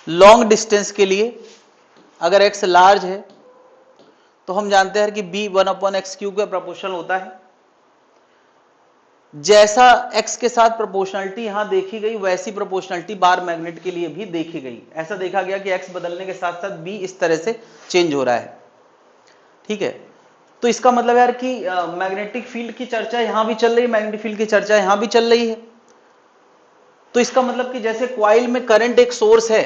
Long distance के लिए अगर x लार्ज है तो हम जानते हैं कि b 1/x³ के प्रोपोर्शनल होता है। जैसा x के साथ प्रोपोर्शनलिटी यहां देखी गई वैसी प्रोपोर्शनलिटी बार मैग्नेट के लिए भी देखी गई। ऐसा देखा गया कि x बदलने के साथ साथ b इस तरह से चेंज हो रहा है। ठीक है, तो इसका मतलब यार कि मैग्नेटिक फील्ड की चर्चा यहां भी चल रही है, मैग्नेटिक फील्ड की चर्चा यहां भी चल रही है। तो इसका मतलब कि जैसे कॉइल में करंट एक सोर्स है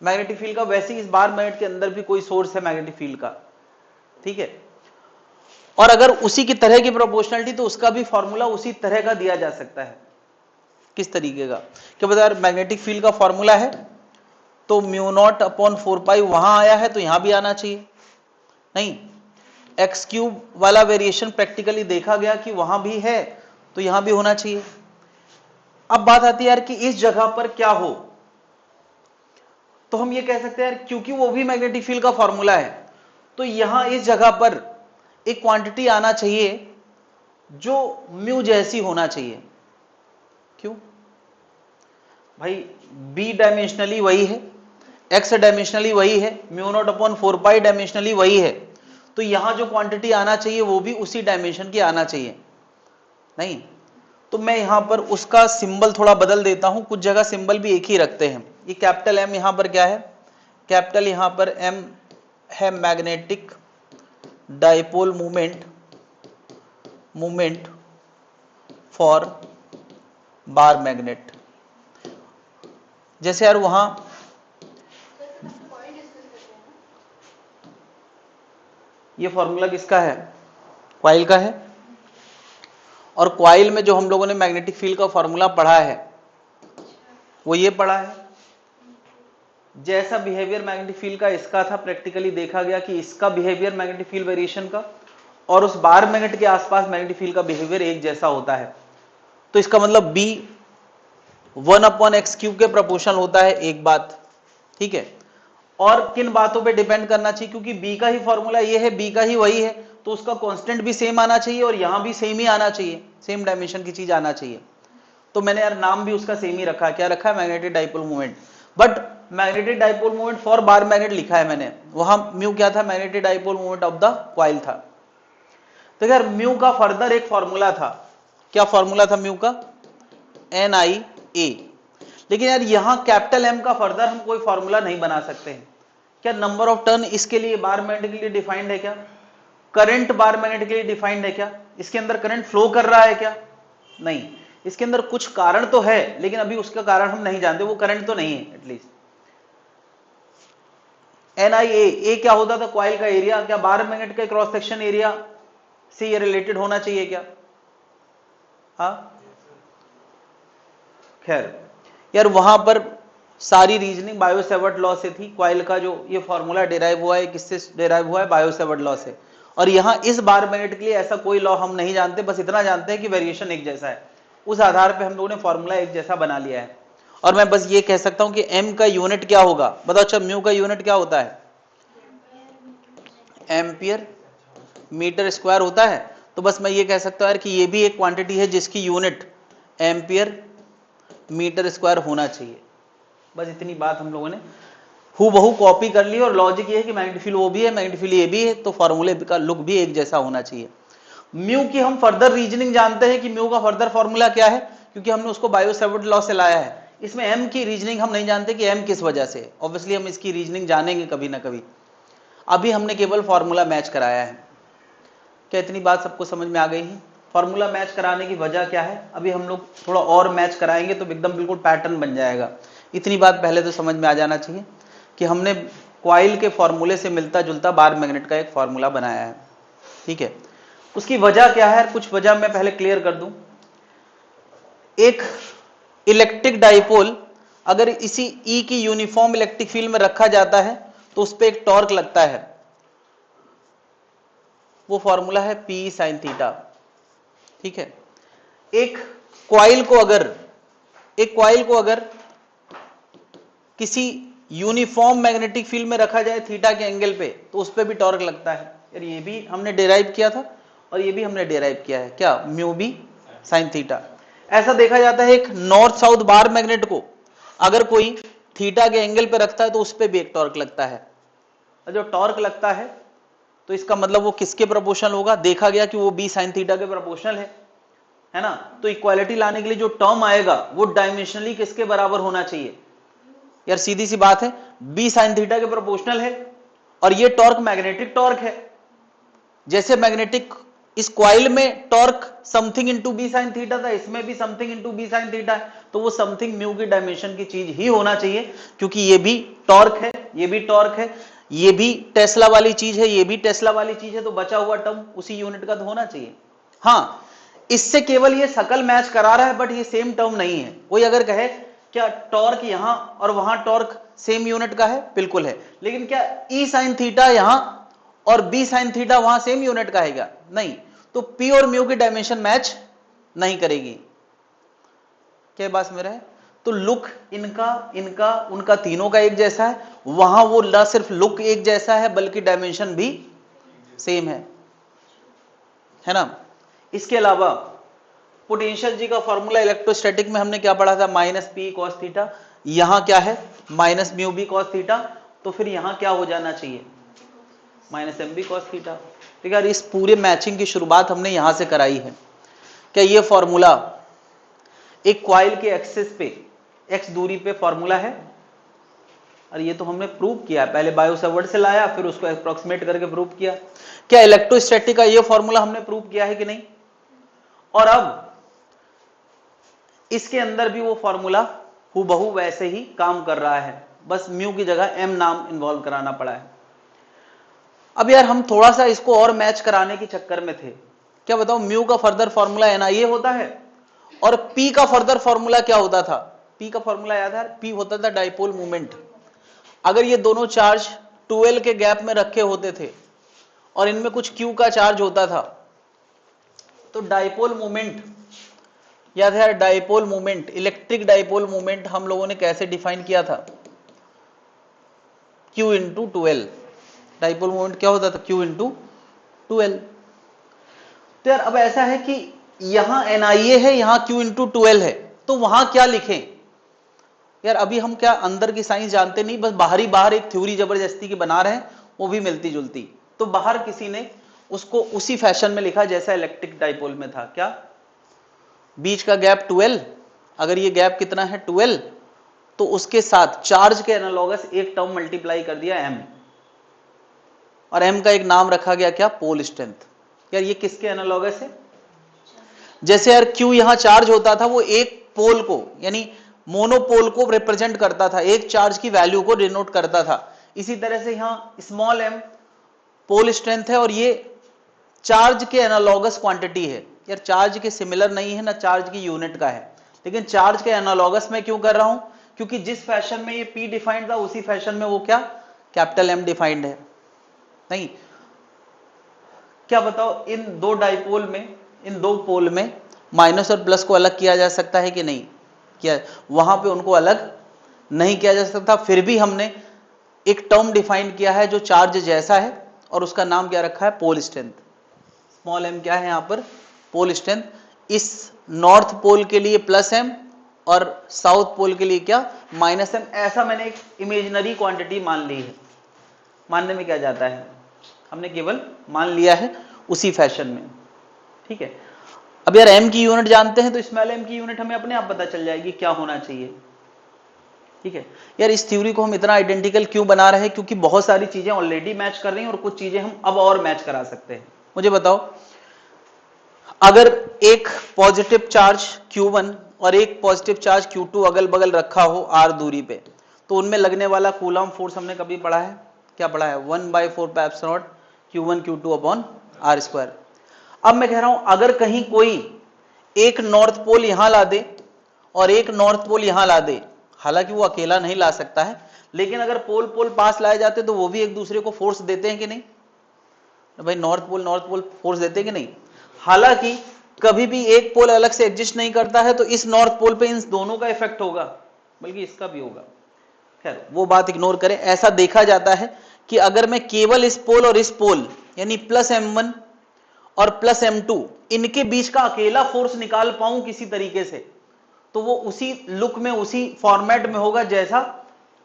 मैग्नेटिक फील्ड का, वैसे ही इस बार मैग्नेट के अंदर भी कोई सोर्स है मैग्नेटिक फील्ड का। ठीक है, और अगर उसी की तरह की प्रोपोर्शनलिटी तो उसका भी फॉर्मूला उसी तरह का दिया जा सकता है। किस तरीके का? क्या बता, मैग्नेटिक फील्ड का फॉर्मूला है तो μ0/4π वहां आया है तो यहां भी आना चाहिए। नहीं, x³ वाला वेरिएशन प्रैक्टिकली देखा गया कि वहां भी है तो यहां भी होना चाहिए। अब बात आती है यार कि इस जगह पर क्या हो, तो हम ये कह सकते हैं यार क्योंकि वो भी मैग्नेटिक फील्ड का फॉर्मूला है तो यहां इस जगह पर एक क्वांटिटी आना चाहिए जो म्यू जैसी होना चाहिए। क्यों भाई? b डायमेंशनली वही है, x डायमेंशनली वही है, μ0/4π डायमेंशनली वही है, तो यहां जो क्वांटिटी आना चाहिए वो भी उसी डायमेंशन की आना चाहिए। नहीं तो मैं यहां पर उसका सिंबल थोड़ा बदल देता हूं, कुछ जगह सिंबल भी एक ही रखते हैं। ये कैपिटल M यहां पर क्या है? कैपिटल यहां पर M है magnetic dipole movement for bar magnet. जैसे यार वहां ये फॉर्मूला किसका है? कॉइल का है। और कॉइल में जो हम लोगों ने मैग्नेटिक फील्ड का फॉर्मूला पढ़ा है वो ये पढ़ा है। जैसा बिहेवियर मैग्नेटिक फील्ड का इसका था, प्रैक्टिकली देखा गया कि इसका बिहेवियर मैग्नेटिक फील्ड वेरिएशन का और उस बार मैग्नेट के आसपास मैग्नेटिक फील्ड का बिहेवियर एक जैसा होता है। तो इसका मतलब b 1/x³ के प्रोपोर्शनल होता है, एक बात। ठीक है, और किन बातों पे डिपेंड करना चाहिए? क्योंकि b का ही फॉर्मूला ये है, b का ही वही है, तो उसका कांस्टेंट भी सेम आना चाहिए और यहां भी सेम ही आना चाहिए, सेम डायमेंशन की चीज आना चाहिए। तो मैंने यार नाम भी उसका सेम ही रखा है। क्या रखा है? Magnetic dipole movement. But magnetic dipole movement for bar magnet लिखा है मैंने, वहां म्यू क्या था? Magnetic dipole movement of the coil था। तो यार म्यू का फर्दर एक फॉर्मूला था। क्या फॉर्मूला था म्यू का? NIA। लेकिन यार यहां कैपिटल M का फर्दर हम कोई फॉर्मूला नहीं बना सकते हैं। क्या नंबर ऑफ टर्न इसके लिए बार मैग्नेट के लिए डिफाइंड है क्या? करंट बार मैग्नेट के लिए डिफाइंड है क्या? इसके अंदर करंट फ्लो कर रहा है क्या? नहीं, इसके अंदर कुछ कारण तो है लेकिन अभी उसका कारण हम नहीं जानते, वो करंट तो नहीं है एटलीस्ट। NIA क्या होता था? कॉइल का एरिया। क्या बार मैग्नेट का क्रॉस सेक्शन एरिया से ये रिलेटेड होना चाहिए क्या? हाँ, खैर यार वहां पर सारी रीजनिंग बायो-सेवर्ट लॉ से थी। कॉइल का जो ये फॉर्मूला डिराइव हुआ है किससे डिराइव हुआ है? बायो-सेवर्ट लॉ से। और यहां इस बार मैग्नेट के लिए ऐसा कोई लॉ हम नहीं जानते, बस इतना जानते हैं कि वेरिएशन एक जैसा है। उस आधार पे हम लोगों ने फॉर्मूला एक जैसा बना लिया है। और मैं बस ये कह सकता हूं कि m का यूनिट क्या होगा? बताओ। अच्छा, म्यू का यूनिट क्या होता है? एम्पियर मीटर स्क्वायर होता है। तो बस मैं ये कह सकता हूं यार कि ये भी एक क्वांटिटी है जिसकी यूनिट एम्पियर मीटर स्क्वायर होना चाहिए। बस इतनी बात हम लोगों ने हूबहू कॉपी कर ली। और लॉजिक ये है कि मैग्नेटिक फील्ड वो भी है, मैग्नेटिक फील्ड ये भी है, तो फॉर्मूले का लुक भी एक जैसा होना चाहिए। म्यू की हम फर्दर रीजनिंग जानते हैं कि म्यू का फर्दर फॉर्मूला क्या है, क्योंकि हमने उसको बायो-सेवर्ट लॉ से लाया है। इसमें एम की रीजनिंग हम नहीं जानते कि एम किस वजह से। ऑब्वियसली हम इसकी रीजनिंग जानेंगे कभी ना कभी, अभी हमने केवल फॉर्मूला मैच कराया है। क्या इतनी बात सबको समझ में आ गई है? फॉर्मूला मैच कराने की वजह क्या है? अभी हम लोग थोड़ा और मैच कराएंगे तो एकदम बिल्कुल पैटर्न बन जाएगा। इतनी बात पहले तो समझ में आ जाना चाहिए कि हमने कॉइल के फॉर्मूले से मिलता जुलता बार मैग्नेट का एक फॉर्मूला बनाया है। ठीक है, उसकी वजह क्या है? कुछ वजह मैं पहले क्लियर कर दूं। एक इलेक्ट्रिक डाइपोल अगर इसी E की यूनिफॉर्म इलेक्ट्रिक फील्ड में रखा जाता है तो उस पर एक टॉर्क लगता है, वो फॉर्मूला है P sin थीटा। ठीक है, एक कॉइल को अगर किसी यूनिफॉर्म मैग्नेटिक फील्ड में रखा जाए थीटा के एंगल पे तो उस पर भी टॉर्क लगता है। यार ये भी हमने डिराइव किया था और ये भी हमने डिराइव किया है। क्या? Mu B sine theta. ऐसा देखा जाता है एक नॉर्थ साउथ बार मैग्नेट को अगर कोई थीटा के एंगल पे रखता है तो उस पर भी एक टॉर्क लगता है, और जो टॉर्क लगता है तो इसका मतलब वो किसके प्रोपोर्शनल होगा, देखा गया कि वो b sin थीटा के प्रोपोर्शनल है ना। तो इक्वालिटी लाने के लिए जो टर्म आएगा वो डायमेंशनली किसके बराबर होना चाहिए, यार सीधी सी बात है, b sin थीटा के प्रोपोर्शनल है और ये टॉर्क मैग्नेटिक टॉर्क है। जैसे मैग्नेटिक इस कॉइल में torque something into b sin theta था, इसमें भी something into b sin theta है, तो वो समथिंग म्यू की डायमेंशन की चीज ही होना चाहिए, क्योंकि ये भी टॉर्क है, ये भी टॉर्क है, ये भी टेस्ला वाली चीज है, ये भी टेस्ला वाली चीज है, तो बचा हुआ टर्म उसी यूनिट का तो होना चाहिए। हाँ, इससे केवल ये शकल मैच करा रहा है, बट ये सेम टर्म नहीं है। कोई अगर कहे क्या टॉर्क यहां और वहां टॉर्क सेम यूनिट का है, बिल्कुल है, लेकिन क्या ई साइन थीटा यहां और बी साइन थीटा वहां सेम यूनिट का है क्या, नहीं, तो पी और म्यू की डायमेंशन मैच नहीं करेगी। क्या बात मेरा है, तो लुक इनका उनका तीनों का एक जैसा है, वहां वो ना सिर्फ लुक एक जैसा है बल्कि डायमेंशन भी सेम है ना। इसके अलावा पोटेंशियल जी का फॉर्मूला इलेक्ट्रोस्टैटिक में हमने क्या पढ़ा था, माइनस पी कॉस थीटा, यहां क्या है minus mu B cos theta, तो फिर यहां क्या हो जाना चाहिए, minus M B cos theta. ठीक है, इस पूरे मैचिंग की शुरुआत हमने यहां से कराई है। क्या ये फॉर्मूला एक कॉइल के एक्सिस पे x दूरी पे फॉर्मूला है, और ये तो हमने प्रूव किया, पहले बायो सावर्ट से लाया फिर उसको अप्रोक्सीमेट करके प्रूव किया। क्या इलेक्ट्रोस्टैटिक का ये फॉर्मूला हमने प्रूव किया है कि नहीं, और अब इसके अंदर भी वो फॉर्मूला हूबहू वैसे ही काम कर रहा है, बस म्यू की जगह m नाम इन्वॉल्व कराना पड़ा है। अब यार हम थोड़ा सा इसको और मैच कराने के चक्कर में थे, क्या बताओ, म्यू का फर्दर फॉर्मूला NIA होता है और P का फर्दर फॉर्मूला क्या होता था, P का फॉर्मूला याद है, P होता था डाइपोल मोमेंट। अगर ये दोनों चार्ज 12 के गैप में रखे होते थे और इनमें कुछ Q का चार्ज होता था, तो डाइपोल मोमेंट याद है, dipole moment, electric dipole moment हम लोगों ने कैसे डिफाइन किया था, Q इंटू 12। डाइपोल मोमेंट क्या होता था, Q इंटू 12। तो यार अब ऐसा है कि यहां NIA है, यहां Q इंटू 12 है, तो वहां क्या लिखें यार, अभी हम क्या अंदर की साइंस जानते नहीं, बस बाहर एक थ्योरी जबरदस्ती की बना रहे हैं, वो भी मिलती जुलती। तो बाहर किसी ने उसको उसी फैशन में लिखा जैसा इलेक्ट्रिक डाइपोल में था, क्या बीच का गैप 12, अगर ये गैप कितना है 12, तो उसके साथ चार्ज के एनालॉगस एक टर्म मल्टीप्लाई कर दिया m, और m का एक नाम रखा गया क्या, पोल स्ट्रेंथ। यार ये किसके एनालॉगस है, जैसे यार q यहां चार्ज होता था, वो एक पोल को यानी मोनोपोल को रिप्रेजेंट करता था, एक चार्ज की वैल्यू को डिनोट करता था। इसी तरह से यहां स्मॉल m पोल स्ट्रेंथ है और ये चार्ज के एनालॉगस क्वांटिटी है। यार चार्ज के सिमिलर नहीं है ना, चार्ज की यूनिट का है, लेकिन चार्ज के एनालॉगस में क्यों कर रहा हूं, क्योंकि जिस फैशन में ये P डिफाइंड था उसी फैशन में वो क्या कैपिटल M डिफाइंड है। नहीं, क्या बताओ, इन दो डाइपोल में, इन दो पोल में माइनस और प्लस को अलग किया जा सकता है कि नहीं, क्या वहां पे उनको अलग नहीं किया जा सकता। फिर भी हमने एक टर्म डिफाइन किया है जो चार्ज जैसा है और उसका नाम क्या रखा है, पोल स्ट्रेंथ। स्मॉल m क्या है यहां पर, पोल स्ट्रेंथ। इस नॉर्थ पोल के लिए प्लस m और साउथ पोल के लिए क्या, माइनस m। ऐसा मैंने एक इमेजिनरी क्वांटिटी मान ली है, मानने में क्या जाता है, हमने केवल मान लिया है उसी फैशन में। ठीक है, अब यार m की यूनिट जानते हैं तो स्मॉल m की यूनिट हमें अपने आप पता चल जाएगी क्या होना चाहिए। ठीक है यार, इस थ्योरी को हम इतना आइडेंटिकल क्यों बना रहे हैं, क्योंकि बहुत सारी चीजें ऑलरेडी मैच कर रही हैं और कुछ चीजें हम अब और मैच करा सकते हैं। मुझे बताओ, अगर एक पॉजिटिव चार्ज Q1 और एक पॉजिटिव चार्ज Q2 अगल बगल रखा हो r दूरी पे, तो उनमें लगने वाला कूलम फोर्स हमने कभी पढ़ा है, क्या पढ़ा है, 1/4 pi epsilon Q1 Q2 upon r square. अब मैं कह रहा हूं अगर कहीं कोई एक नॉर्थ पोल यहां ला दे और एक नॉर्थ पोल यहां ला दे, हालांकि वो अकेला नहीं ला सकता है, लेकिन अगर पोल पोल पास लाए जाते तो वो भी एक दूसरे को फोर्स देते हैं कि नहीं, भाई नॉर्थ पोल फोर्स देते हैं कि नहीं। हालांकि कभी भी एक पोल अलग से एग्जिस्ट नहीं करता है, तो इस नॉर्थ पोल पे इन दोनों का इफेक्ट होगा, बल्कि इसका भी होगा। खैर वो बात इग्नोर करें। ऐसा देखा जाता है कि अगर मैं केवल इस पोल और इस पोल यानी प्लस m1 और प्लस m2 इनके बीच का अकेला फोर्स निकाल पाऊं किसी तरीके से, तो वो उसी लुक में, उसी फॉर्मेट में होगा जैसा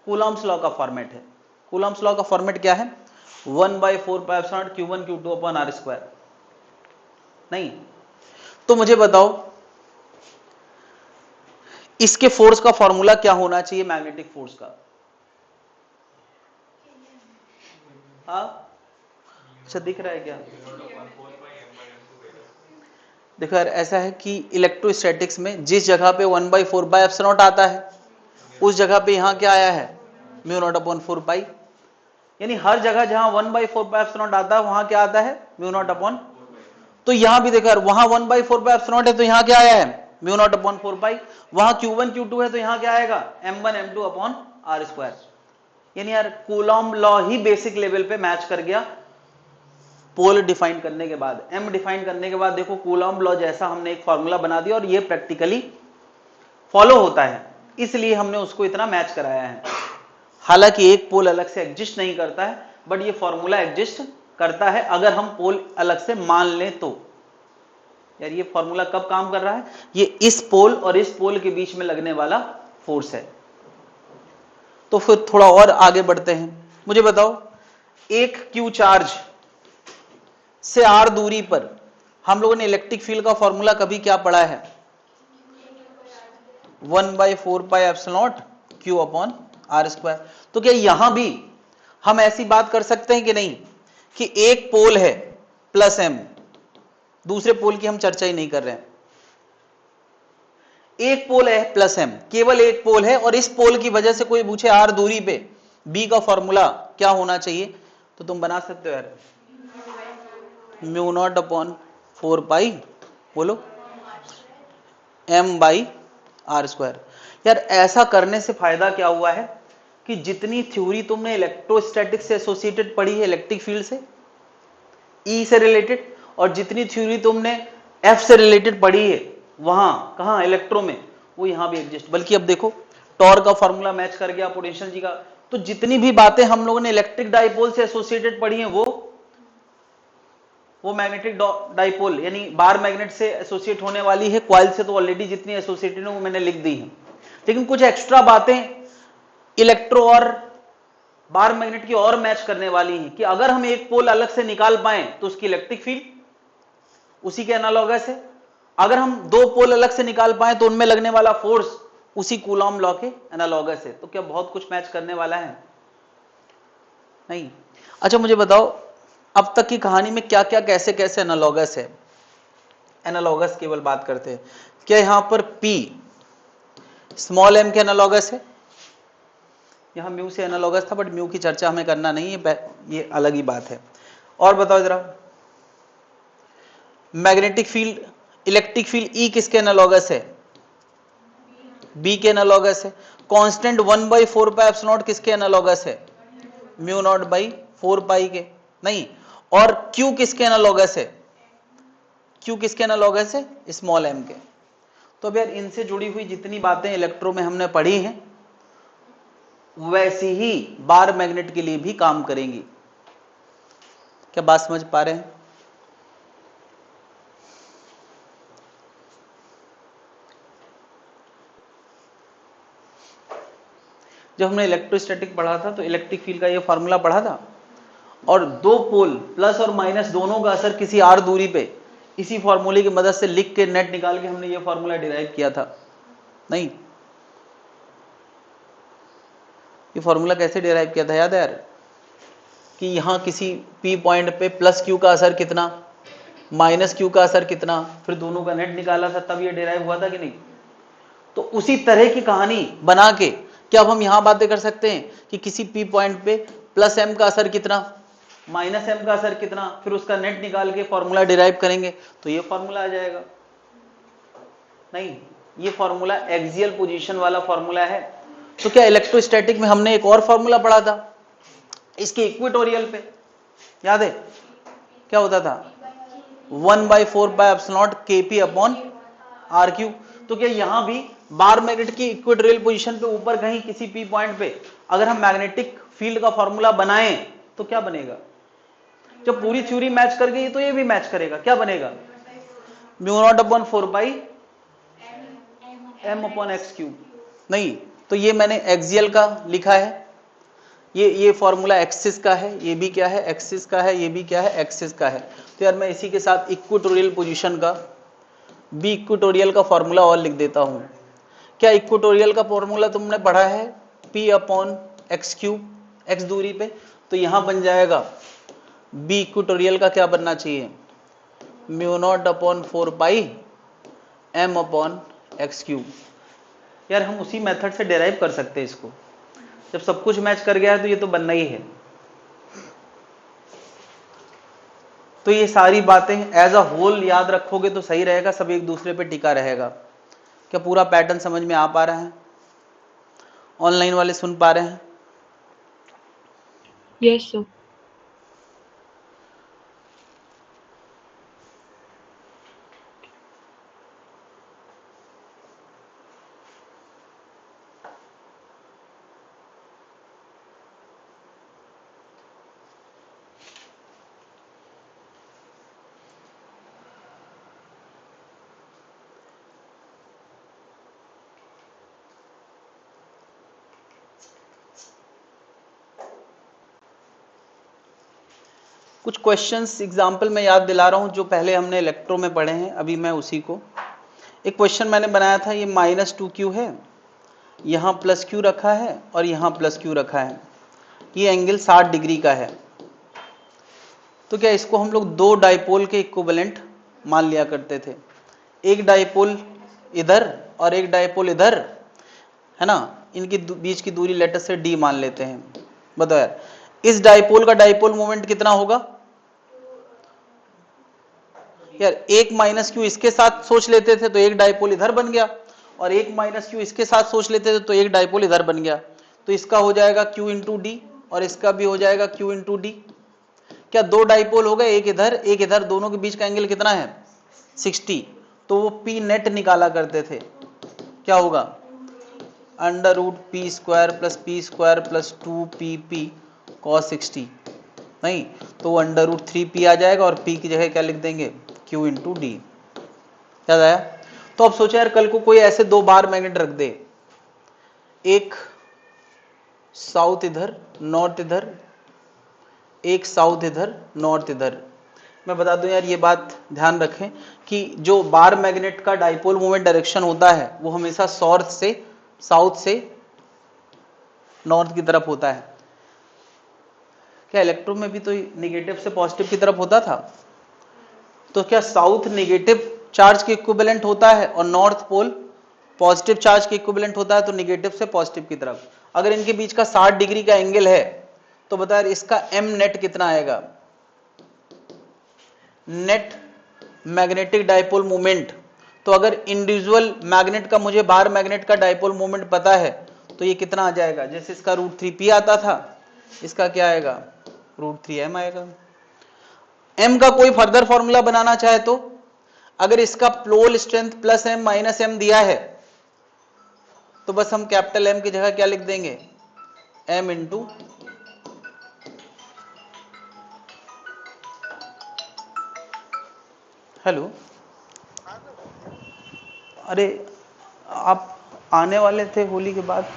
कूलॉम्स लॉ का फॉर्मेट है। कूलॉम्स लॉ का फॉर्मेट क्या है? 1/4πε0 Q1 Q2 upon R square. नहीं तो मुझे बताओ इसके फोर्स का फॉर्मूला क्या होना चाहिए मैग्नेटिक फोर्स का? हाँ अच्छा दिख रहा है क्या? देखो यार ऐसा है कि इलेक्ट्रोस्टैटिक्स में जिस जगह पे 1/4πε0 आता है उस जगह पे यहां क्या आया है? μ0/4π। यानी हर जगह जहां 1/4πε0 आता है वहां क्या आता है? μ0/। तो यहां भी देखो यार वहां 1/4πε0 है तो यहां क्या आया है? μ0/4π। वहां Q1 Q2 है तो यहां क्या आएगा? m1 m2 upon R square. यानी यार कूलॉम लॉ ही बेसिक लेवल पे मैच कर गया पोल डिफाइन करने के बाद। m डिफाइन करने के बाद देखो कूलॉम लॉ जैसा हमने एक फॉर्मूला बना दिया और ये प्रैक्टिकली फॉलो होता है, इसलिए हमने उसको इतना मैच कराया है। हालांकि एक पोल अलग से एग्जिस्ट नहीं करता है बट ये फॉर्मूला एग्जिस्ट करता है अगर हम पोल अलग से मान लें तो। यार ये फॉर्मूला कब काम कर रहा है? ये इस पोल और इस पोल के बीच में लगने वाला फोर्स है। तो फिर थोड़ा और आगे बढ़ते हैं। मुझे बताओ एक क्यू चार्ज से r दूरी पर हम लोगों ने इलेक्ट्रिक फील्ड का फॉर्मूला कभी क्या पढ़ा है? 1/4πε0 Q अपॉन R स्क्वायर। तो क्या यहां भी हम ऐसी बात कर सकते हैं कि नहीं कि एक पोल है प्लस m, दूसरे पोल की हम चर्चा ही नहीं कर रहे हैं, एक पोल है प्लस m, केवल एक पोल है और इस पोल की वजह से कोई पूछे r दूरी पे b का फॉर्मूला क्या होना चाहिए तो तुम बना सकते हो यार μ0/4π बोलो m/r स्क्वायर। यार ऐसा करने से फायदा क्या हुआ है कि जितनी थ्योरी तुमने इलेक्ट्रोस्टैटिक्स से एसोसिएटेड पढ़ी है इलेक्ट्रिक फील्ड से E से रिलेटेड और जितनी थ्योरी तुमने F से रिलेटेड पढ़ी है वहां कहां इलेक्ट्रो में वो यहां भी एग्जिस्ट। बल्कि अब देखो टॉर्क का फॉर्मूला मैच कर गया पोटेंशियल जी का। तो जितनी भी बातें हम लोगों ने इलेक्ट्रिक डाइपोल से एसोसिएटेड पढ़ी हैं वो मैग्नेटिक डाइपोल यानी बार मैग्नेट से एसोसिएट होने वाली है। कॉइल से तो ऑलरेडी जितनी एसोसिएटेड है वो मैंने लिख दी है, लेकिन कुछ एक्स्ट्रा बातें इलेक्ट्रो और बार मैग्नेट की और मैच करने वाली हैं कि अगर हम एक पोल अलग से निकाल पाए तो उसकी इलेक्ट्रिक फील्ड उसी के एनालॉगस है, अगर हम दो पोल अलग से निकाल पाए तो उनमें लगने वाला फोर्स उसी कूलॉम लॉ के एनालॉगस है। तो क्या बहुत कुछ मैच करने वाला है? नहीं। अच्छा मुझे बताओ अब तक की कहानी में क्या क्या कैसे कैसे एनालॉगस है? एनालॉगस केवल बात करते हैं। क्या यहां पर P स्मॉल m के एनालॉगस है? यहां म्यू से एनालॉगस था बट म्यू की चर्चा हमें करना नहीं है, ये अलग ही बात है। और बताओ जरा magnetic field electric field E किसके एनालॉगस है? B के एनालॉगस है। कांस्टेंट 1/4πε0 किसके एनालॉगस है? μ0/4π के। नहीं। और Q किसके एनालॉगस है? Q किसके एनालॉगस है? स्मॉल m के। तो अब यार इनसे जुड़ी हुई जितनी बातें इलेक्ट्रो में हमने पढ़ी हैं वैसी ही बार मैग्नेट के लिए भी काम करेंगी। क्या बात समझ पा रहे हैं? जब हमने इलेक्ट्रोस्टैटिक पढ़ा था तो इलेक्ट्रिक फील्ड का ये फॉर्मूला पढ़ा था और दो पोल प्लस और माइनस दोनों का असर किसी r दूरी पे इसी फॉर्मूले की मदद से लिख के नेट निकाल के हमने ये फॉर्मूला डिराइव किया था। नहीं ये फॉर्मूला कैसे डिराइव किया था याद है यार कि यहां किसी P पॉइंट पे प्लस Q का असर कितना माइनस Q का असर कितना फिर दोनों का नेट निकाला था तब ये डिराइव हुआ था कि नहीं? तो उसी तरह की कहानी बना के क्या अब हम यहां बातें कर सकते हैं कि किसी P पॉइंट पे प्लस m का असर कितना माइनस m का असर कितना फिर उसका नेट निकाल के फॉर्मूला डिराइव करेंगे तो ये फॉर्मूला आ जाएगा? नहीं ये फॉर्मूला एक्सियल पोजीशन वाला फॉर्मूला है। तो क्या इलेक्ट्रोस्टैटिक में हमने एक और फॉर्मूला पढ़ा था इसके इक्वेटोरियल पे याद है क्या होता था? 1/4πε0 kp अपॉन r3। तो क्या यहां भी बार मैग्नेट की इक्वेटोरियल पोजीशन पे ऊपर कहीं किसी P पॉइंट पे अगर हम मैग्नेटिक फील्ड का फॉर्मूला बनाएं तो क्या बनेगा? जब पूरी थ्योरी मैच कर गई तो ये भी मैच करेगा। क्या बनेगा? μ0/4π m/x3। नहीं तो ये मैंने एक्सियल का लिखा है, ये फॉर्मूला एक्सिस का है, ये भी क्या है एक्सिस का है, ये भी क्या है एक्सिस का है। तो यार मैं इसी के साथ इक्वेटोरियल पोजीशन का बी इक्वेटोरियल का फॉर्मूला और लिख देता हूं। क्या इक्वेटोरियल का फॉर्मूला तुमने पढ़ा है, P upon x cube, x दूरी पे, तो यहां बन जाएगा बी इक्वेटोरियल का क्या बनना चाहिए, म्यू नॉट अपॉन 4 पाई एम अपॉन एक्स क्यूब। यार हम उसी मेथड से डेराइव कर सकते हैं इसको, जब सब कुछ मैच कर गया है तो ये तो बनना ही है। तो ये सारी बातें एज अ होल याद रखोगे तो सही रहेगा, सब एक दूसरे पे टिका रहेगा। क्या पूरा पैटर्न समझ में आ पा रहा है? ऑनलाइन वाले सुन पा रहे हैं? Yes sir. कुछ क्वेश्चंस एग्जांपल में याद दिला रहा हूं जो पहले हमने इलेक्ट्रो में पढ़े हैं, अभी मैं उसी को, एक क्वेश्चन मैंने बनाया था, ये -2q है, यहां +q रखा है और यहां +q रखा है, ये एंगल 60 डिग्री का है। तो क्या इसको हम लोग दो डाइपोल के इक्विवेलेंट मान लिया करते थे, एक डाइपोल इधर और एक डाइपोल इधर, है ना, इनकी बीच की दूरी लेटर से d मान लेते हैं। बताओ यार इस डाइपोल का डाइपोल मोमेंट कितना होगा? यार एक -q इसके साथ सोच लेते थे तो एक डाइपोल इधर बन गया, और एक -q इसके साथ सोच लेते थे तो एक डाइपोल इधर बन गया। तो इसका हो जाएगा q इंटू डी और इसका भी हो जाएगा q इंटू डी। क्या दो डाइपोल हो गए, एक इधर एक इधर, दोनों के बीच का एंगल कितना है 60। तो वो पी नेट निकाला करते थे, क्या होगा √p² plus p² plus 2pp cos 60, नहीं तो वो √3p आ जाएगा और p की जगह क्या लिख देंगे q इंटू डी। याद आया? तो अब सोचा यार कल को कोई ऐसे दो बार मैग्नेट रख दे, एक साउथ इधर नॉर्थ इधर, एक साउथ इधर नॉर्थ इधर। मैं बता दूं यार ये बात ध्यान रखें कि जो बार मैग्नेट का डाइपोल मोमेंट डायरेक्शन होता है वो हमेशा साउथ से नॉर्थ की तरफ होता है। क्या इलेक्ट्रो में भी तो निगेटिव से पॉजिटिव की तरफ होता था? तो क्या साउथ नेगेटिव चार्ज के इक्विवेलेंट होता है और नॉर्थ पोल पॉजिटिव चार्ज के इक्विवेलेंट होता है, तो नेगेटिव से पॉजिटिव की तरफ। अगर इनके बीच का 60 डिग्री का एंगल है तो बता यार इसका एम नेट कितना आएगा, नेट मैग्नेटिक डाइपोल मोमेंट। तो अगर इंडिविजुअल मैग्नेट का मुझे बार मैग्नेट का डाइपोल मोमेंट पता है तो ये कितना आ जाएगा, जैसे इसका √3p आता था, इसका क्या आएगा √3m आएगा। m का कोई फर्दर फॉर्मूला बनाना चाहे तो अगर इसका पोल स्ट्रेंथ +m -m दिया है तो बस हम कैपिटल M की जगह क्या लिख देंगे m इंटू हेलो, अरे आप आने वाले थे होली के बाद?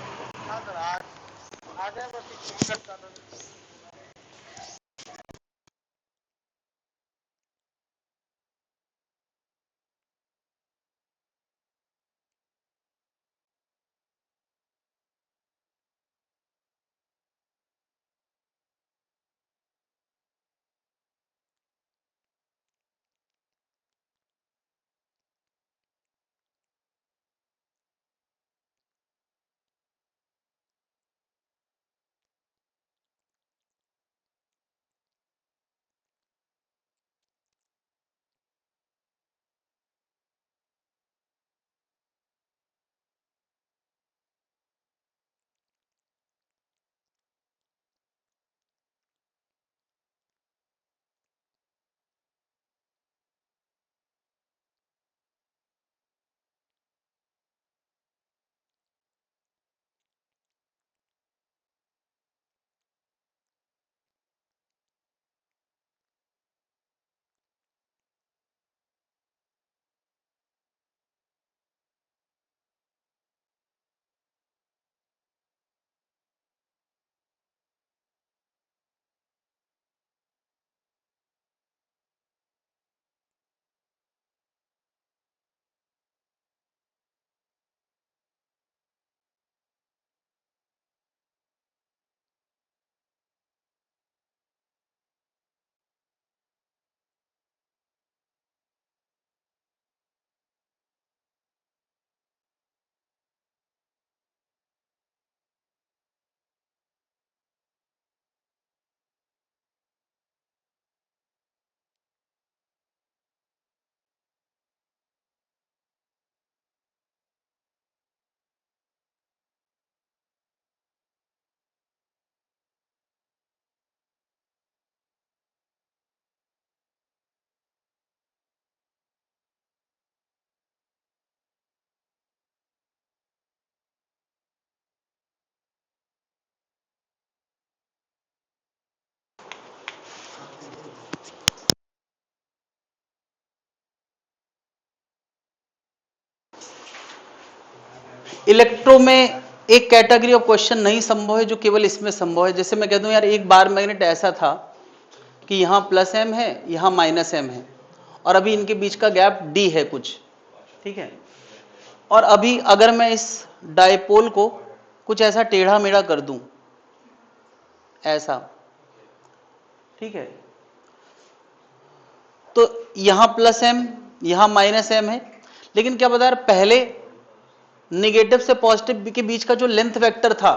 इलेक्ट्रो में एक कैटेगरी ऑफ क्वेश्चन नहीं संभव है जो केवल इसमें संभव है। जैसे मैं कह दूं यार एक बार मैग्नेट ऐसा था कि यहां प्लस एम है, यहां माइनस एम है, और अभी इनके बीच का गैप डी है कुछ, ठीक है। और अभी अगर मैं इस डायपोल को कुछ ऐसा टेढ़ा मेढ़ा कर दूं, ऐसा, ठीक है, तो यहां प्लस एम, यहां माइनस एम है, लेकिन क्या बता यार, पहले निगेटिव से पॉजिटिव के बीच का जो लेंथ वेक्टर था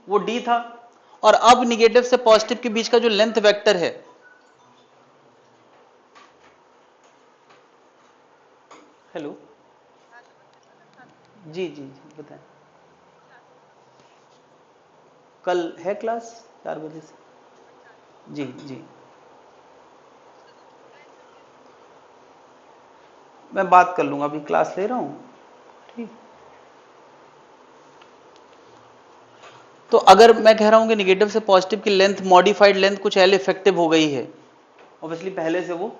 वो डी था, और अब निगेटिव से पॉजिटिव के बीच का जो लेंथ वेक्टर है, हेलो जी जी जी बताएं। कल है क्लास 4 बजे से। जी जी मैं बात कर लूंगा, अभी क्लास ले रहा हूं, ठीक। तो अगर मैं कह रहा हूं कि निगेटिव से पॉजिटिव की लेंथ, मॉडिफाइड लेंथ कुछ एल इफेक्टिव हो गई है, ऑब्वियसली पहले से वो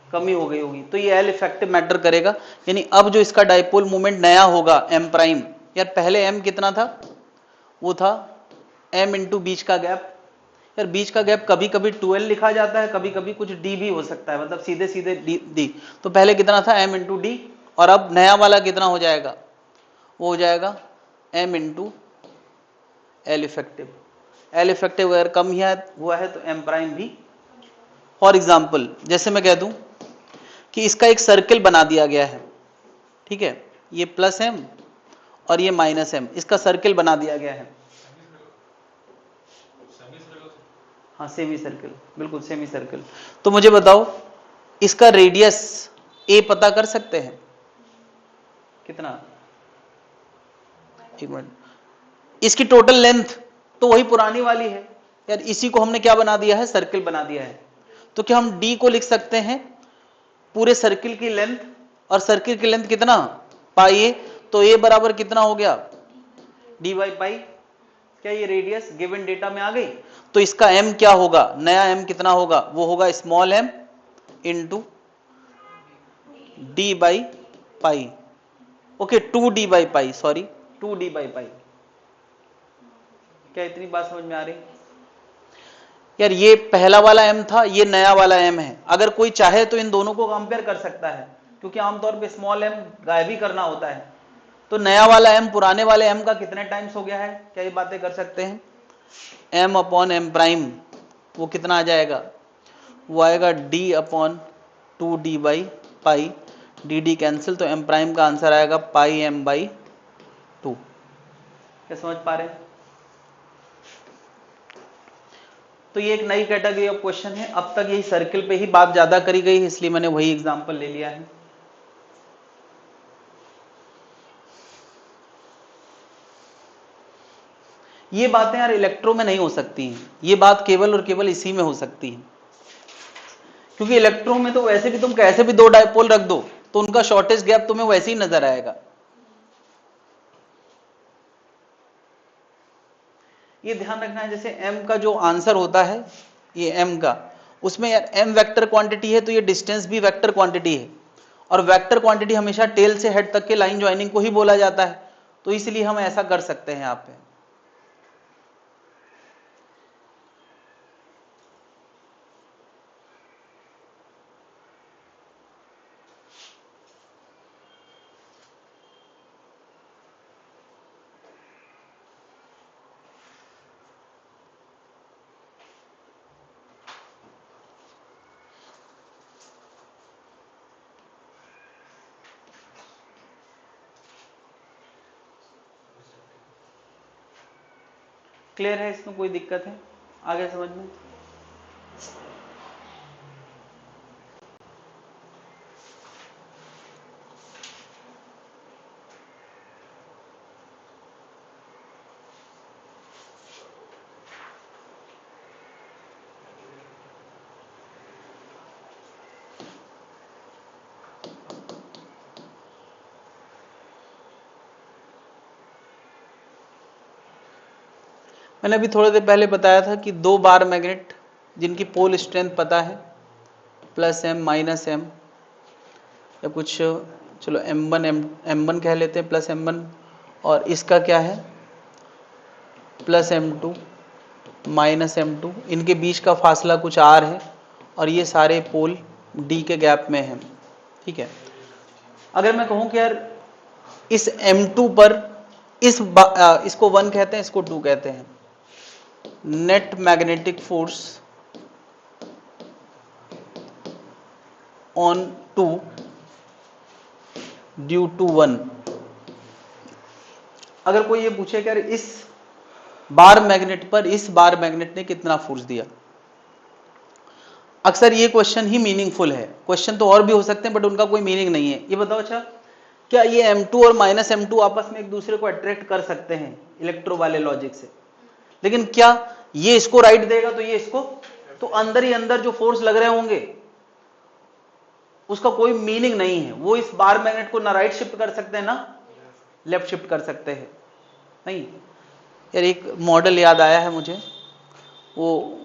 कमी हो गई होगी, तो ये एल इफेक्टिव मैटर करेगा। यानी अब जो इसका डाइपोल मोमेंट नया होगा एम प्राइम, यार पहले एम कितना था, वो था एम इंटू बीच का गैप। यार बीच का गैप कभी कभी 12 लिखा जाता है, कभी कभी कुछ डी भी हो सकता है, मतलब सीधे सीधे डी। तो पहले कितना था, एम इंटू डी, और अब नया वाला कितना हो जाएगा, वो हो जाएगा M into L effective. L effective अगर कम हुआ है तो एम प्राइम भी। फॉर एग्जाम्पल जैसे मैं कह दूं कि इसका एक सर्किल बना दिया गया है, ठीक है, ये प्लस एम और ये माइनस एम, इसका सर्किल बना दिया गया है। हाँ सेमी सर्किल, बिल्कुल सेमी सर्किल। तो मुझे बताओ इसका रेडियस ए पता कर सकते हैं कितना, एक मिनट, इसकी टोटल लेंथ तो वही पुरानी वाली है यार, इसी को हमने क्या बना दिया है, सर्किल बना दिया है। तो क्या हम डी को लिख सकते हैं पूरे सर्किल की लेंथ, और सर्किल की लेंथ कितना, पाई ए, तो ए बराबर कितना हो गया, डी बाई पाई। क्या ये रेडियस गिवन डेटा में आ गई। तो इसका m क्या होगा, नया m कितना होगा, वो होगा small m into D by pi, okay 2d by pi, sorry 2d by pi. क्या इतनी बात समझ में आ रही यार, ये पहला वाला m था, ये नया वाला m है। अगर कोई चाहे तो इन दोनों को कंपेयर कर सकता है, क्योंकि आमतौर पे स्मॉल m गायब ही करना होता है। तो नया वाला m पुराने वाले m का कितने टाइम्स हो गया है, क्या ये बातें कर सकते हैं, m अपॉन एम प्राइम, वो कितना आ जाएगा, वो आएगा d upon 2d by pi, D D cancel, तो m प्राइम का आंसर आएगा पाई m बाई 2। क्या समझ पा रहे हैं। तो ये एक नई कैटेगरी ऑफ क्वेश्चन है, अब तक यही सर्किल पे ही बात ज्यादा करी गई है, इसलिए मैंने वही एग्जांपल ले लिया है। ये बातें यार इलेक्ट्रो में नहीं हो सकती हैं, ये बात केवल और केवल इसी में हो सकती है, क्योंकि इलेक्ट्रो में तो वैसे भी तुम कैसे भी दो डायपोल रख दो तो उनका शॉर्टेज गैप तुम्हें वैसे ही नजर आएगा। ये ध्यान रखना है, जैसे m का जो आंसर होता है, ये m का, उसमें यार m वेक्टर क्वांटिटी है तो ये डिस्टेंस भी वेक्टर क्वांटिटी है, और वेक्टर क्वांटिटी हमेशा टेल से हेड तक के लाइन ज्वाइनिंग को ही बोला जाता है, तो इसलिए हम ऐसा कर सकते हैं यहाँ पे। क्लियर है, इसमें कोई दिक्कत है आगे समझ में। मैंने अभी थोड़ी देर पहले बताया था कि दो बार मैग्नेट जिनकी पोल स्ट्रेंथ पता है, प्लस एम माइनस एम, या कुछ चलो m1 m1 कह लेते हैं, प्लस m1 और इसका क्या है प्लस M2 माइनस M2, इनके बीच का फासला कुछ R है और ये सारे पोल D के गैप में हैं, ठीक है। अगर मैं कहूं कि यार इस M2 पर इसको 1 कहते हैं, इसको 2 कहते हैं, net magnetic force on 2 due to 1। अगर कोई ये पूछे कि यार इस बार मैग्नेट पर इस बार मैग्नेट ने कितना फोर्स दिया, अक्सर ये क्वेश्चन ही मीनिंगफुल है। क्वेश्चन तो और भी हो सकते हैं बट उनका कोई मीनिंग नहीं है। ये बताओ अच्छा, क्या ये M2 और माइनस M2 आपस में एक दूसरे को अट्रैक्ट कर सकते हैं इलेक्ट्रो वाले लॉजिक से? लेकिन क्या ये इसको राइट देगा तो ये इसको, तो अंदर ही अंदर जो फोर्स लग रहे होंगे उसका कोई मीनिंग नहीं है। वो इस बार मैग्नेट को ना राइट शिफ्ट कर सकते हैं ना लेफ्ट शिफ्ट कर सकते हैं। नहीं यार, एक मॉडल याद आया है मुझे, वो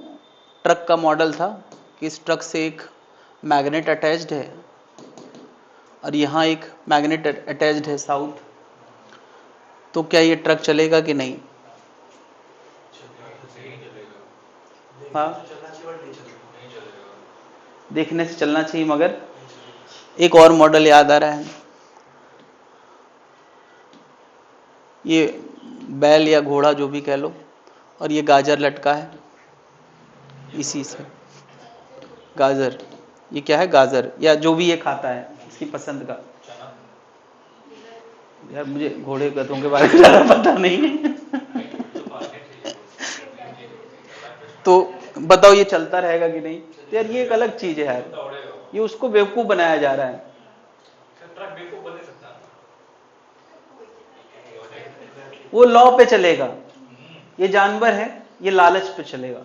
ट्रक का मॉडल था कि इस ट्रक से एक मैग्नेट अटैच्ड है और यहाँ एक मैग्नेट अटैच्ड है साउथ, तो क्या ये ट्रक चलेगा कि नहीं? हाँ, देखने से चलना चाहिए, मगर एक और मॉडल याद आ रहा है, ये बैल या घोड़ा जो भी कह लो, और ये गाजर लटका है इसी से, गाजर, ये क्या है गाजर या जो भी ये खाता है इसकी पसंद का। यार मुझे घोड़े गधों के बारे में ज़्यादा पता नहीं है तो बताओ ये चलता रहेगा कि नहीं? तो यार ये एक अलग चीज है यार, ये उसको बेवकूफ बनाया जा रहा है। वो लॉ पे चलेगा, ये जानवर है, ये लालच पे चलेगा।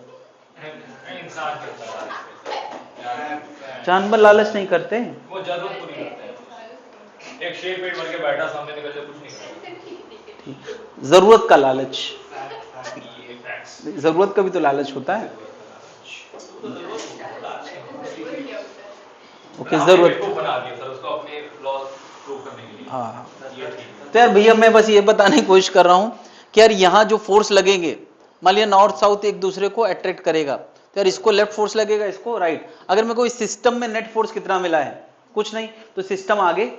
जानवर लालच नहीं करते, वो जरूरत पूरी करते हैं। एक शेर पेट भर के बैठा सामने निकल जाए कुछ नहीं करता। जरूरत का लालच, जरूरत का भी तो लालच होता है। ओके, जरूरत बना दिया सर उसको अपने लॉ प्रूव करने के लिए। हाँ, तो यार भैया मैं बस ये बताने की कोशिश कर रहा हूं कि यार यहाँ जो फोर्स लगेंगे, मान लिया नॉर्थ साउथ एक दूसरे को अट्रैक्ट करेगा, तो यार इसको लेफ्ट फोर्स लगेगा, इसको राइट। अगर मेरे को इस सिस्टम में नेट फोर्स कितना मिला है, कुछ नहीं, तो सिस्टम आगे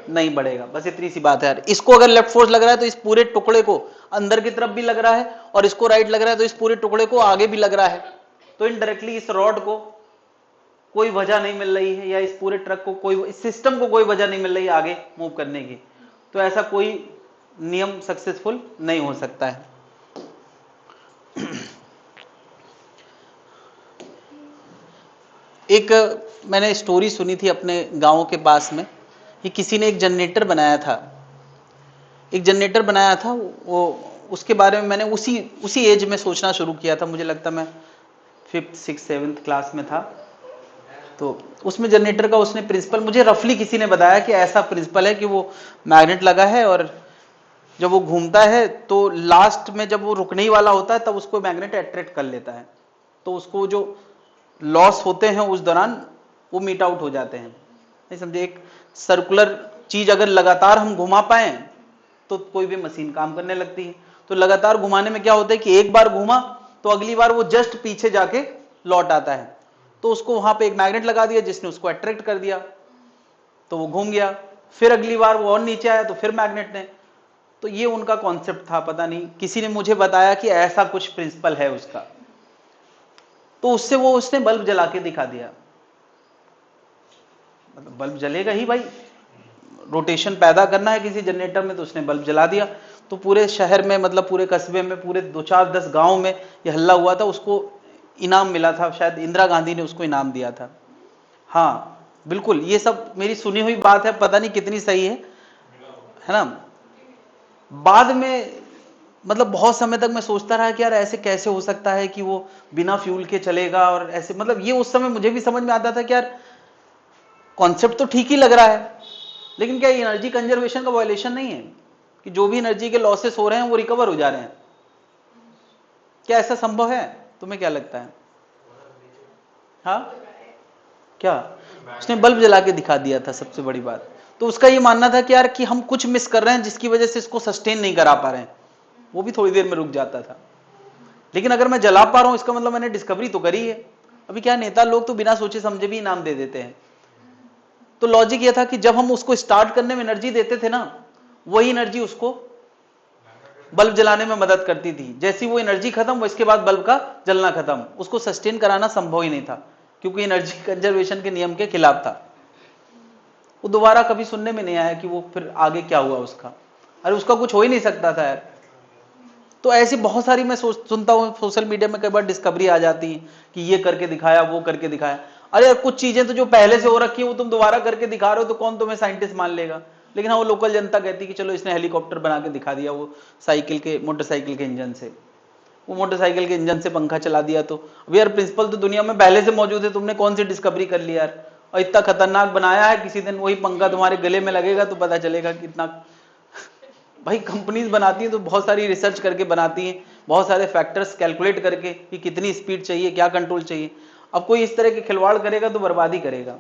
नहीं बढ़ेगा। बस इतनी सी बात है यार। इसको अगर लेफ्ट फोर्स लग रहा है तो इस पूरे टुकड़े को अंदर की तरफ भी लग रहा है, और इसको राइट लग रहा है तो इस पूरे टुकड़े को आगे भी लग रहा है। तो इनडायरेक्टली इस रॉड को कोई वजह नहीं मिल रही है, या इस पूरे ट्रक को कोई, इस सिस्टम को कोई वजह नहीं मिल रही है आगे मूव करने की, तो ऐसा कोई नियम सक्सेसफुल नहीं हो सकता है। एक मैंने स्टोरी सुनी थी अपने गांव के पास में कि किसी ने एक जनरेटर बनाया था, वो उसके बारे में मैंने उसी एज में सोचना शुरू किया था। मुझे लगता मैं 5th 6th 7th क्लास में था। तो उसमें जनरेटर का उसने प्रिंसिपल मुझे रफली किसी ने बताया कि ऐसा प्रिंसिपल है कि वो मैग्नेट लगा है, और जब वो घूमता है तो लास्ट में जब वो रुकने ही वाला होता है तब उसको मैग्नेट अट्रैक्ट कर लेता है, तो उसको जो लॉस होते हैं उस दौरान वो मीट आउट हो जाते हैं। नहीं समझे? एक सर्कुलर चीज अगर लगातार हम घुमा पाए तो कोई भी मशीन काम करने लगती है। तो लगातार घुमाने में क्या होता है कि एक बार घुमा तो अगली बार वो जस्ट पीछे जाके लौट आता है, तो उसको वहां पे एक मैग्नेट लगा दिया जिसने उसको अट्रैक्ट कर दिया, तो वो घूम गया। फिर अगली बार वो और नीचे आया तो फिर मैग्नेट ने, तो ये उनका कॉन्सेप्ट था। पता नहीं किसी ने मुझे बताया कि ऐसा कुछ प्रिंसिपल है उसका, तो उससे वो उसने बल्ब जला के दिखा दिया। मतलब बल्ब जलेगा ही भाई, रोटेशन पैदा करना है किसी जनरेटर में, तो उसने बल्ब जला दिया। तो पूरे शहर में, मतलब पूरे कस्बे में, पूरे 2-4-10 गांव में ये हल्ला हुआ था। उसको इनाम मिला था, शायद इंदिरा गांधी ने उसको इनाम दिया था। हाँ बिल्कुल, ये सब मेरी सुनी हुई बात है, पता नहीं कितनी सही है ना। बाद में मतलब बहुत समय तक मैं सोचता रहा कि यार ऐसे कैसे हो सकता है कि वो बिना फ्यूल के चलेगा, और ऐसे, मतलब ये उस समय मुझे भी समझ में आता था कि यार कॉन्सेप्ट तो ठीक ही लग रहा है, लेकिन क्या एनर्जी कंजर्वेशन का वायलेशन नहीं है कि जो भी एनर्जी के लॉसेस हो रहे हैं वो रिकवर हो जा रहे हैं? क्या ऐसा संभव है? तुम्हें क्या लगता है? हाँ क्या, उसने बल्ब जला के दिखा दिया था, सबसे बड़ी बात। तो उसका ये मानना था कि यार कि हम कुछ मिस कर रहे हैं जिसकी वजह से इसको सस्टेन नहीं करा पा रहे हैं, वो भी थोड़ी देर में रुक जाता था। लेकिन अगर मैं जला पा रहा हूं इसका मतलब मैंने डिस्कवरी तो करी है। अभी क्या नेता लोग तो बिना सोचे समझे भी इनाम दे देते हैं। तो लॉजिक ये था कि जब हम उसको स्टार्ट करने में एनर्जी देते थे ना, वही एनर्जी उसको बल्ब जलाने में मदद करती थी। जैसी वो एनर्जी खत्म, इसके बाद बल्ब का जलना खत्म। उसको सस्टेन कराना संभव ही नहीं था, क्योंकि एनर्जी कंजर्वेशन के नियम के खिलाफ था। वो दोबारा कभी सुनने में नहीं आया कि वो फिर आगे क्या हुआ उसका। अरे उसका कुछ हो ही नहीं सकता था यार। तो ऐसी बहुत सारी मैं सुनता हूँ सोशल मीडिया में, कई बार डिस्कवरी आ जाती है कि ये करके दिखाया, वो करके दिखाया। अरे यार कुछ चीजें तो जो पहले से हो रखी है वो तुम दोबारा करके दिखा रहे हो, तो कौन तुम्हें साइंटिस्ट मान लेगा। लेकिन हाँ, वो लोकल जनता कहती है कि चलो इसने हेलीकॉप्टर बना के दिखा दिया, वो मोटरसाइकिल के इंजन से, वो मोटरसाइकिल के इंजन से पंखा चला दिया। तो अब यार प्रिंसिपल तो दुनिया में पहले से मौजूद है, तुमने कौन सी डिस्कवरी कर ली यार। और इतना खतरनाक बनाया है, किसी दिन वही पंखा तुम्हारे गले में लगेगा तो पता चलेगा कितना। भाई कंपनीज बनाती हैं तो बहुत सारी रिसर्च करके बनाती हैं, बहुत सारे फैक्टर्स कैलकुलेट करके कि कितनी स्पीड चाहिए, क्या कंट्रोल चाहिए। अब कोई इस तरह के खिलवाड़ करेगा तो बर्बादी करेगा।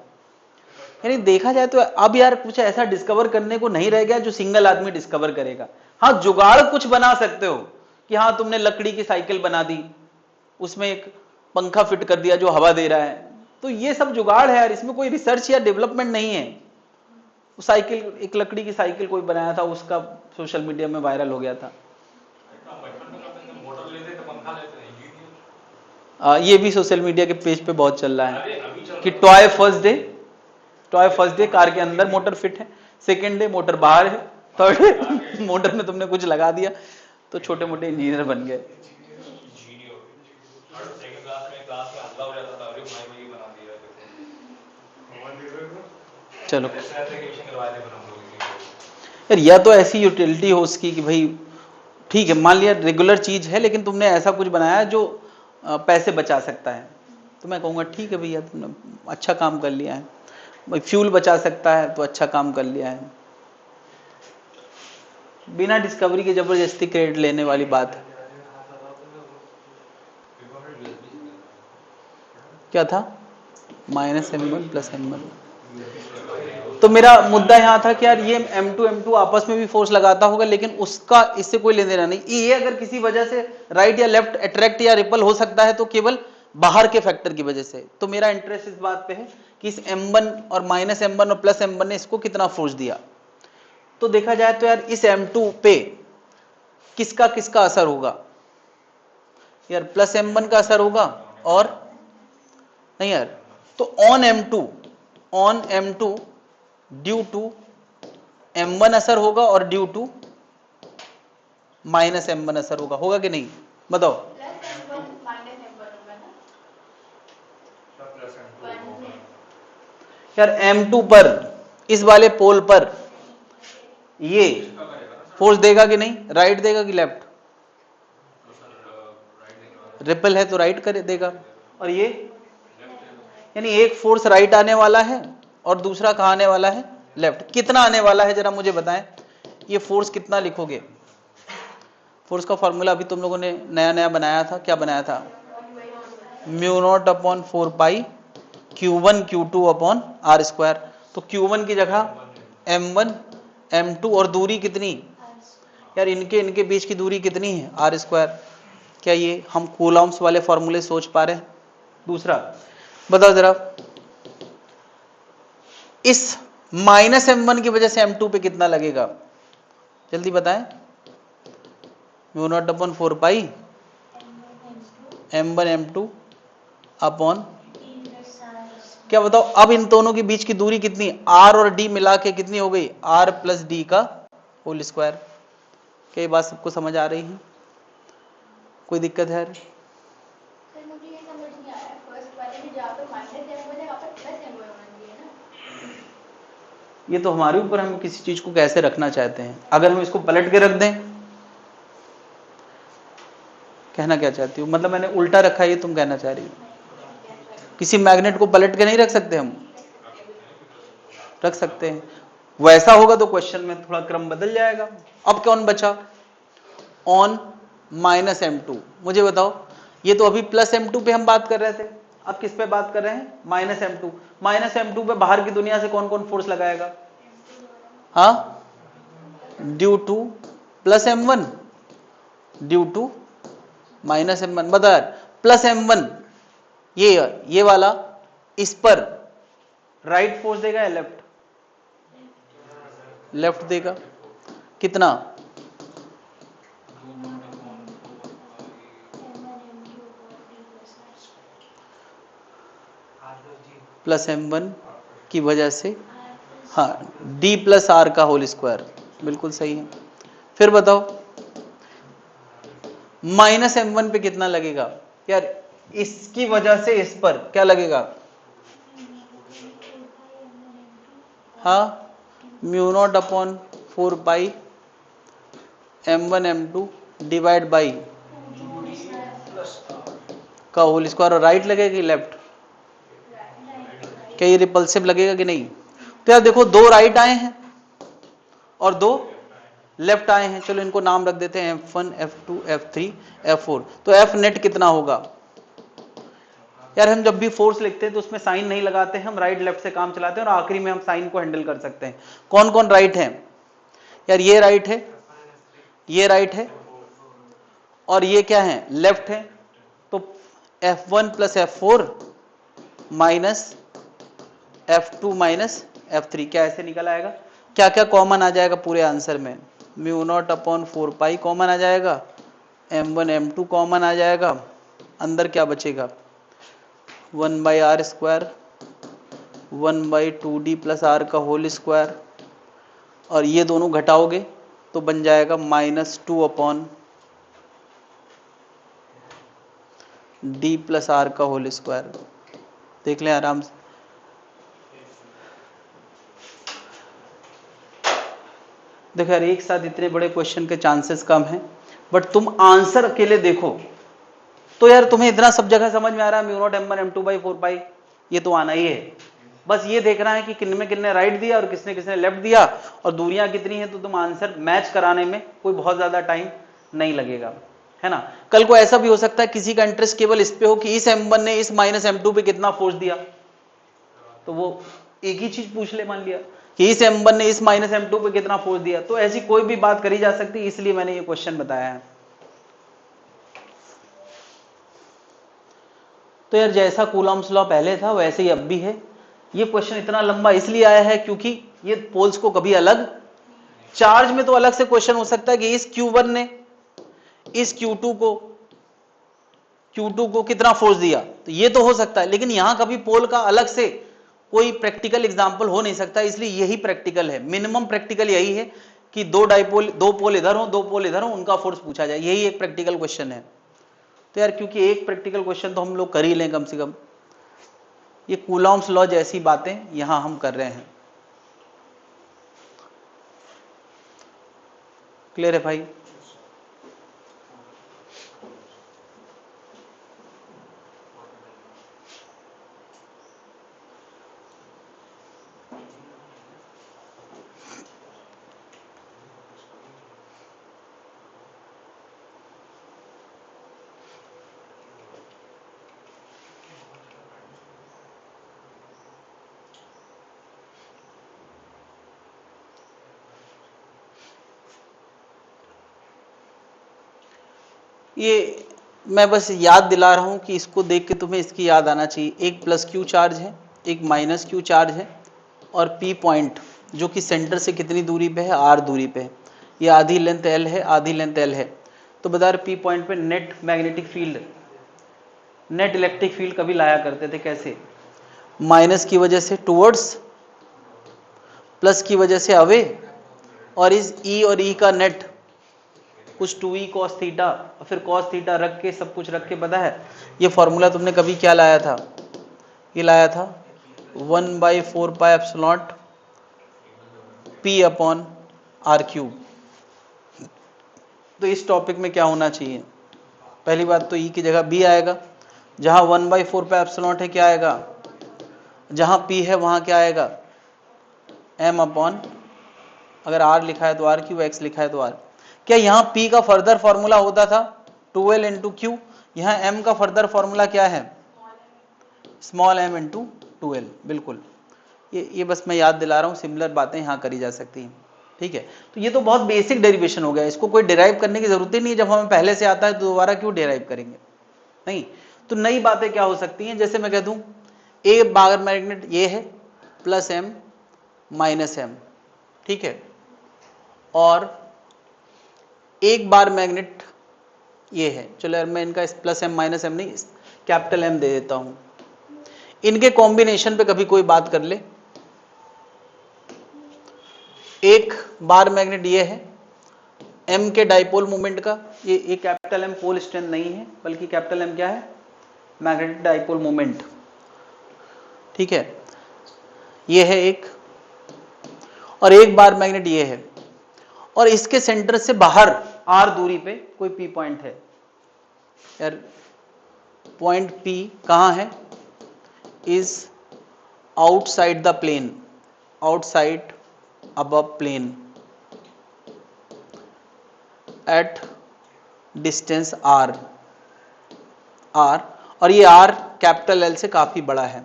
यानी देखा जाए तो अब यार कुछ ऐसा डिस्कवर करने को नहीं रह गया जो सिंगल आदमी डिस्कवर करेगा। हाँ, जुगाड़ कुछ बना सकते हो कि हाँ तुमने लकड़ी की साइकिल बना दी, उसमें एक पंखा फिट कर दिया जो हवा दे रहा है, तो ये सब जुगाड़ है यार, इसमें कोई रिसर्च या डेवलपमेंट नहीं है। साइकिल, एक लकड़ी की साइकिल कोई बनाया था, उसका सोशल मीडिया में वायरल हो गया था। ये भी सोशल मीडिया के पेज पे बहुत चल रहा है कि टॉय फर्स्ट डे कार के अंदर मोटर फिट है, सेकेंड डे मोटर बाहर है, थर्ड डे मोटर में तुमने कुछ लगा दिया, तो छोटे मोटे इंजीनियर बन गए। चलो यार, या तो ऐसी यूटिलिटी हो उसकी कि भाई ठीक है, मान लिया रेगुलर चीज है लेकिन तुमने ऐसा कुछ बनाया जो पैसे बचा सकता है, तो मैं कहूँगा ठीक है भैया तुमने अच्छा काम कर लिया है। भाई फ्यूल बचा सकता है तो अच्छा काम कर लिया है। बिना डिस्कवरी के जबरदस्ती क्रेडिट लेने वाली बात है। क्या था? -m1 + m1। तो मेरा मुद्दा यहाँ था कि यार ये M2 आपस में भी फोर्स लगाता होगा, लेकिन उसका इससे कोई लेने देना नहीं। ये अगर किसी वजह से राइट या लेफ्ट अट्रैक्ट या रिपल हो सकता है तो केवल बाहर के फैक्टर की वजह से। तो मेरा इंटरेस्ट इस बात पे है कि इस M1 और -m1 और +m1 ने इसको कितना फोर्स दिया। तो देखा जाए तो यार इस M2 पे किसका किसका असर होगा यार, +m1 का असर होगा और नहीं यार, तो on M2 due to M1 असर होगा और ड्यू टू -m1 असर होगा कि नहीं, बताओ। यार M2 पर, इस वाले पोल पर ये फोर्स देगा कि नहीं, राइट देगा कि लेफ्ट? रिपल है तो राइट कर देगा, और ये यानी एक फोर्स राइट आने वाला है और दूसरा कहाँ आने वाला है, लेफ्ट। कितना आने वाला है जरा मुझे बताएं, ये फोर्स कितना लिखोगे? फोर्स का फॉर्मूला अभी तुम लोगों ने नया नया बनाया था, क्या बनाया था? μ0/4π Q1 Q2/r²। तो Q1 की जगह M1 M2 और दूरी कितनी यार, इनके बीच की दूरी कितनी है, r²। क्या ये हम कूलॉम्स वाले फॉर्मूले सोच पा रहे हैं? दूसरा बताओ जरा, इस -m1 की वजह से M2 पे कितना लगेगा, जल्दी बताएं। μ0/4π M1 M2 अपॉन, क्या बताओ अब इन दोनों के बीच की दूरी कितनी, r और d मिला के कितनी हो गई, r + d का होल स्क्वायर। क्या ये बात सबको समझ आ रही है? कोई दिक्कत है? ये तो हमारे ऊपर, हम किसी चीज को कैसे रखना चाहते हैं। अगर हम इसको पलट के रख दें, कहना क्या चाहती हूँ, मतलब मैंने उल्टा रखा है, ये तुम कहना चाह रही हो? किसी मैग्नेट को पलट के नहीं रख सकते हम? रख सकते हैं। वैसा होगा तो क्वेश्चन में थोड़ा क्रम बदल जाएगा। अब कौन बचा, ऑन -m2। मुझे बताओ, ये तो अभी +m2 पे हम बात कर रहे थे, अब किस पे बात कर रहे हैं, -m2। -m2 पे बाहर की दुनिया से कौन कौन फोर्स लगाएगा, हाँ, due to plus m1 due to minus m1। बता प्लस m1 ये वाला इस पर राइट फोर्स देगा या लेफ्ट? लेफ्ट देगा। कितना? प्लस m1 की वजह से, हाँ, d प्लस आर का होल स्क्वायर, बिल्कुल सही है। फिर बताओ माइनस m1 पे कितना लगेगा यार? इसकी वजह से इस पर क्या लगेगा? हाँ, mu naught upon 4 pi m1 m2 divide by का होल स्क्वायर। और राइट लगेगा कि लेफ्ट? क्या ये रिपल्सिव लगेगा कि नहीं? तो यार देखो, दो राइट आए हैं और दो लेफ्ट आए हैं। चलो इनको नाम रख देते हैं F1 F2 F3 F4। तो F नेट कितना होगा यार? हम जब भी फोर्स लिखते हैं तो उसमें साइन नहीं लगाते हैं, हम राइट लेफ्ट से काम चलाते हैं और आखिरी में हम साइन को हैंडल कर सकते हैं। कौन कौन राइट है यार? ये राइट है, ये राइट है और ये क्या है? लेफ्ट है। तो F1 plus F4 minus F2 minus F3 क्या ऐसे निकल आएगा? क्या क्या कॉमन आ जाएगा पूरे आंसर में? Mu not upon 4 pi common आ जाएगा, m1 m2 कॉमन आ जाएगा, अंदर क्या बचेगा? 1 by R square 1 by 2d plus R का होल स्क्वायर, और ये दोनों घटाओगे तो बन जाएगा -2 अपॉन d प्लस आर का होल स्क्वायर। देख लें आराम से। देखो यार, एक साथ इतने बड़े क्वेश्चन के चांसेस कम हैं, बट तुम आंसर अकेले देखो तो यार तुम्हें इतना सब जगह समझ में आ रहा है। Mu not m1 m2 by 4 पाई ये तो आना ही है। बस ये देखना है कि किनमें किसने राइट दिया और किसने किसने लेफ्ट दिया और दूरियां कितनी है, तो तुम आंसर मैच कराने में कोई बहुत ज्यादा टाइम नहीं लगेगा, है ना। कल को ऐसा भी हो सकता है किसी का इंटरेस्ट केवल इस पे हो कि इस m1 ने इस माइनस m2 पे कितना फोर्स दिया, तो वो एक ही चीज पूछ ले, मान लिया कि इस m1 ने इस माइनस m2 पे कितना फोर्स दिया, तो ऐसी कोई भी बात करी जा सकती है, इसलिए मैंने ये क्वेश्चन बताया है। तो यार जैसा कूलॉम्स लॉ पहले था वैसे ही अब भी है। ये क्वेश्चन इतना लंबा इसलिए आया है क्योंकि ये पोल्स को कभी अलग, चार्ज में तो अलग से क्वेश्चन हो सकता है कि इस Q1 ने इस Q2 को कितना फोर्स दिया, तो ये तो हो सकता है, लेकिन यहां कभी पोल का अलग से कोई प्रैक्टिकल एग्जांपल हो नहीं सकता, इसलिए यही प्रैक्टिकल है। मिनिमम प्रैक्टिकल यही है कि दो पोल इधर हो, दो पोल इधर हो, उनका फोर्स पूछा जाए, यही एक प्रैक्टिकल क्वेश्चन है। तो यार क्योंकि एक प्रैक्टिकल क्वेश्चन तो हम लोग कर ही लें कम से कम, ये कूलॉम्स लॉ जैसी बातें यहां हम कर रहे हैं। क्लियर है भाई? ये मैं बस याद दिला रहा हूं कि इसको देख के तुम्हें इसकी याद आना चाहिए। एक प्लस क्यू चार्ज है, एक माइनस क्यू चार्ज है, और पी पॉइंट जो कि सेंटर से कितनी दूरी पे है? आर दूरी पे है। ये आधी लेंथ एल है, आधी लेंथ एल है। तो बता रहे पी पॉइंट पे net magnetic field, net electric field कभी लाया करते थे कैसे? माइनस की वजह से टुवर्ड्स, प्लस की वजह से अवे, और इस ई और ई का नेट कुछ 2e cos थीटा और फिर cos थीटा रख के, सब कुछ रख के, पता है ये फॉर्मूला तुमने कभी क्या लाया था? ये लाया था 1/4 pi epsilon p upon R cube. तो इस टॉपिक में क्या होना चाहिए? पहली बात तो e की जगह b आएगा, जहां 1/4 पाई एप्सिलॉन है क्या आएगा? जहां p है वहां क्या आएगा? m अपॉन, अगर r लिखा है तो r क्यूब, x लिखा है तो r। क्या यहाँ p का फर्दर फॉर्मूला होता था 12 इंटू क्यू? यहाँ m का फर्दर फॉर्मूला क्या है? Small m into 12। बिल्कुल, ये बस मैं याद दिला रहा हूँ, सिमिलर बातें यहाँ करी जा सकती हैं। ठीक है, तो ये तो बहुत बेसिक डेरिवेशन हो गया, इसको कोई डिराइव करने की जरूरत ही नहीं है, जब हमें पहले से आता है तो दोबारा क्यों डिराइव करेंगे, नहीं। तो नई बातें क्या हो सकती हैं, जैसे मैं कह दूं ए बार मैग्नेट ये है प्लस एम माइनस एम, ठीक है, और एक बार मैग्नेट ये है, चलो यार मैं इनका प्लस एम माइनस एम नहीं कैपिटल एम दे देता हूं, इनके कॉम्बिनेशन पे कभी कोई बात कर ले, एक बार मैग्नेट ये है, एम के डाइपोल मोमेंट का ये कैपिटल एम पोल स्ट्रेंथ नहीं है, बल्कि कैपिटल एम क्या है, मैग्नेटिक डाइपोल मोमेंट, ठीक है, ये है एक, और एक बार मैग्नेट ये है, और इसके सेंटर से बाहर आर दूरी पे कोई पी पॉइंट है, यार पॉइंट पी कहां है, is outside the plane, outside above plane at distance R, और ये आर कैपिटल एल से काफी बड़ा है,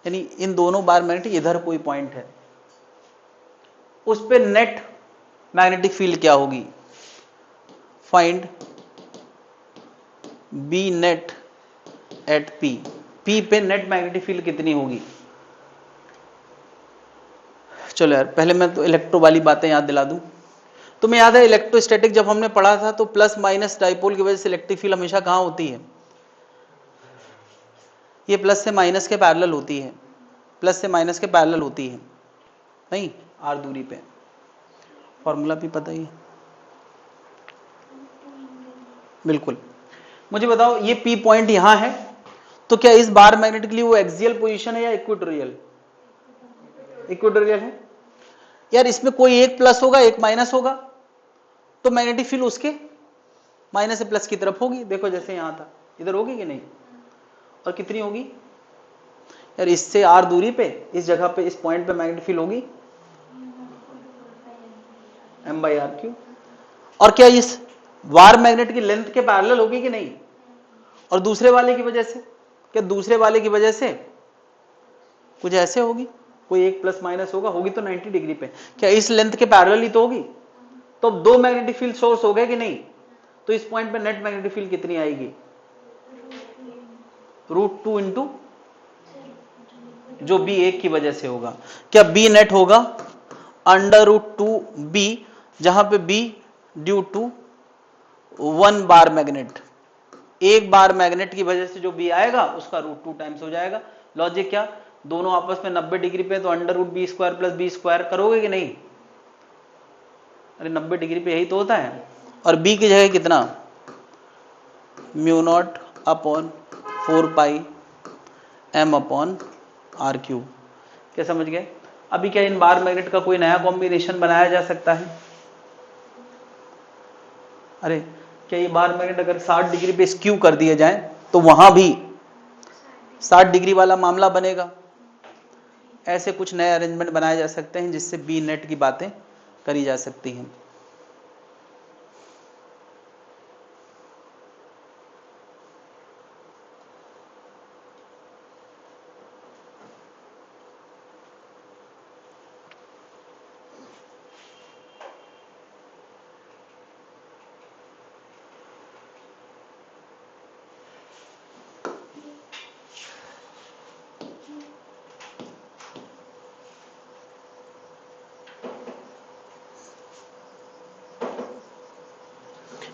यानी इन दोनों बार मैग्नेट इधर कोई पॉइंट है, उस पे नेट मैग्नेटिक फील्ड क्या होगी, find B net at P, P पे नेट मैग्नेटिक फील्ड कितनी होगी। चलो यार पहले मैं तो इलेक्ट्रो वाली बातें याद दिला दूं, तुम्हें याद है इलेक्ट्रोस्टैटिक जब हमने पढ़ा था तो प्लस माइनस डाइपोल की वजह से इलेक्ट्रिक फील्ड हमेशा कहां होती है, ये प्लस से माइनस के पैरेलल होती है, प्लस से माइनस के पैरेलल होती है, नहीं आर दूरी पे, फॉर्मूला भी पता ही है, बिल्कुल। मुझे बताओ ये पी पॉइंट यहां है, तो क्या इस बार मैग्नेट के लिए वो एक्सियल पोजीशन है या इक्वेटोरियल, इक्वेटोरियल है, यार इसमें कोई एक प्लस होगा एक माइनस होगा, तो मैग्नेटिक फील्ड उसके माइनस से प्लस की तरफ होगी, देखो जैसे यहां था इधर होगी कि नहीं, और कितनी होगी यार, इससे आर दूरी पे इस जगह पे इस पॉइंट पे मैग्नेटिक फील्ड होगी एम बाई आर क्यू, और क्या इस वार मैग्नेट की लेंथ के पैरेलल होगी कि नहीं, और दूसरे वाले की वजह से, क्या दूसरे वाले की वजह से कुछ ऐसे होगी, कोई एक प्लस माइनस होगा, होगी तो 90 डिग्री पे, क्या इस लेंथ के पैरेलल ही तो होगी, तो अब दो मैग्नेटिक फील्ड सोर्स हो गए कि नहीं, तो इस पॉइंट पे नेट मैग्नेटिक फील्ड कितनी आएगी, √2 इंटू जो बी एक की वजह से होगा, क्या बी नेट होगा √2 बी, जहां पे B due to one bar magnet, एक बार मैग्नेट की वजह से जो बी आएगा उसका √2 टाइम्स हो जाएगा, लॉजिक क्या, दोनों आपस में 90 डिग्री पे, तो √b² प्लस b² करोगे कि नहीं, अरे 90 डिग्री पे यही तो होता है, और b की जगह कितना μ0/4 m/r³, क्या समझ गए। अभी क्या इन बार मैग्नेट का कोई नया कॉम्बिनेशन बनाया जा सकता है, अरे क्या ये बार मैग्नेट अगर 60 डिग्री पे स्क्यू कर दिए जाए तो वहां भी 60 डिग्री वाला मामला बनेगा, ऐसे कुछ नए अरेंजमेंट बनाए जा सकते हैं जिससे बी नेट की बातें करी जा सकती हैं।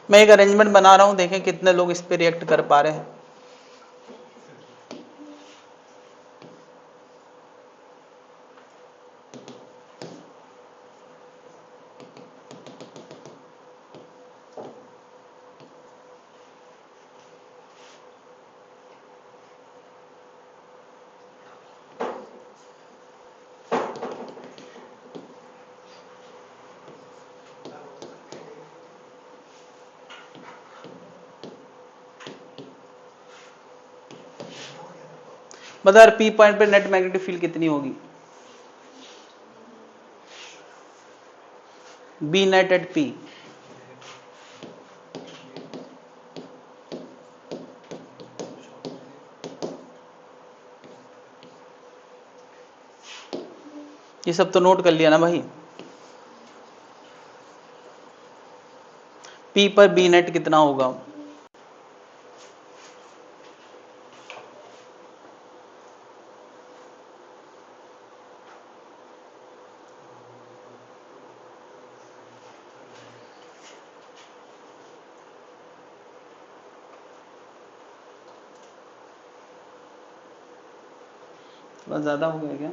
मैं एक अरेंजमेंट बना रहा हूं, देखें कितने लोग इस पे रिएक्ट कर पा रहे हैं। बता यार पी पॉइंट पे नेट मैग्नेटिक फील्ड कितनी होगी, बी नेट एट पी, ये सब तो नोट कर लिया ना भाई, P पर B नेट कितना होगा? थोड़ा ज्यादा हो गया क्या?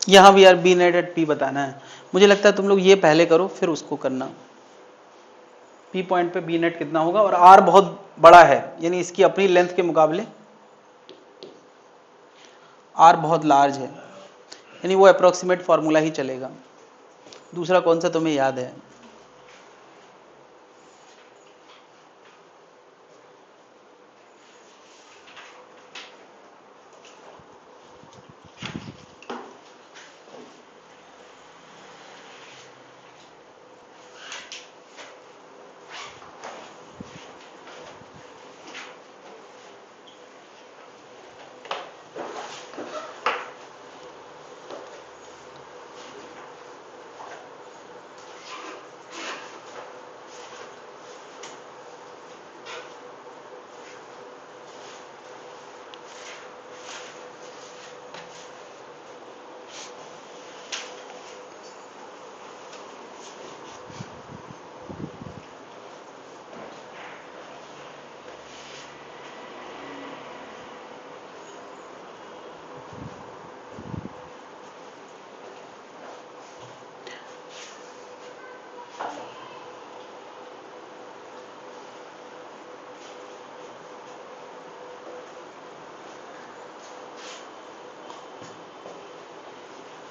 यहाँ भी यार बी नेट एट पी बताना है। मुझे लगता है तुम लोग ये पहले करो फिर उसको करना। पी पॉइंट पे बी नेट कितना होगा, और आर बहुत बड़ा है, यानी इसकी अपनी लेंथ के मुकाबले आर बहुत लार्ज है, यानी वो अप्रोक्सीमेट फॉर्मूला ही चलेगा। दूसरा कौन सा तुम्हें याद है?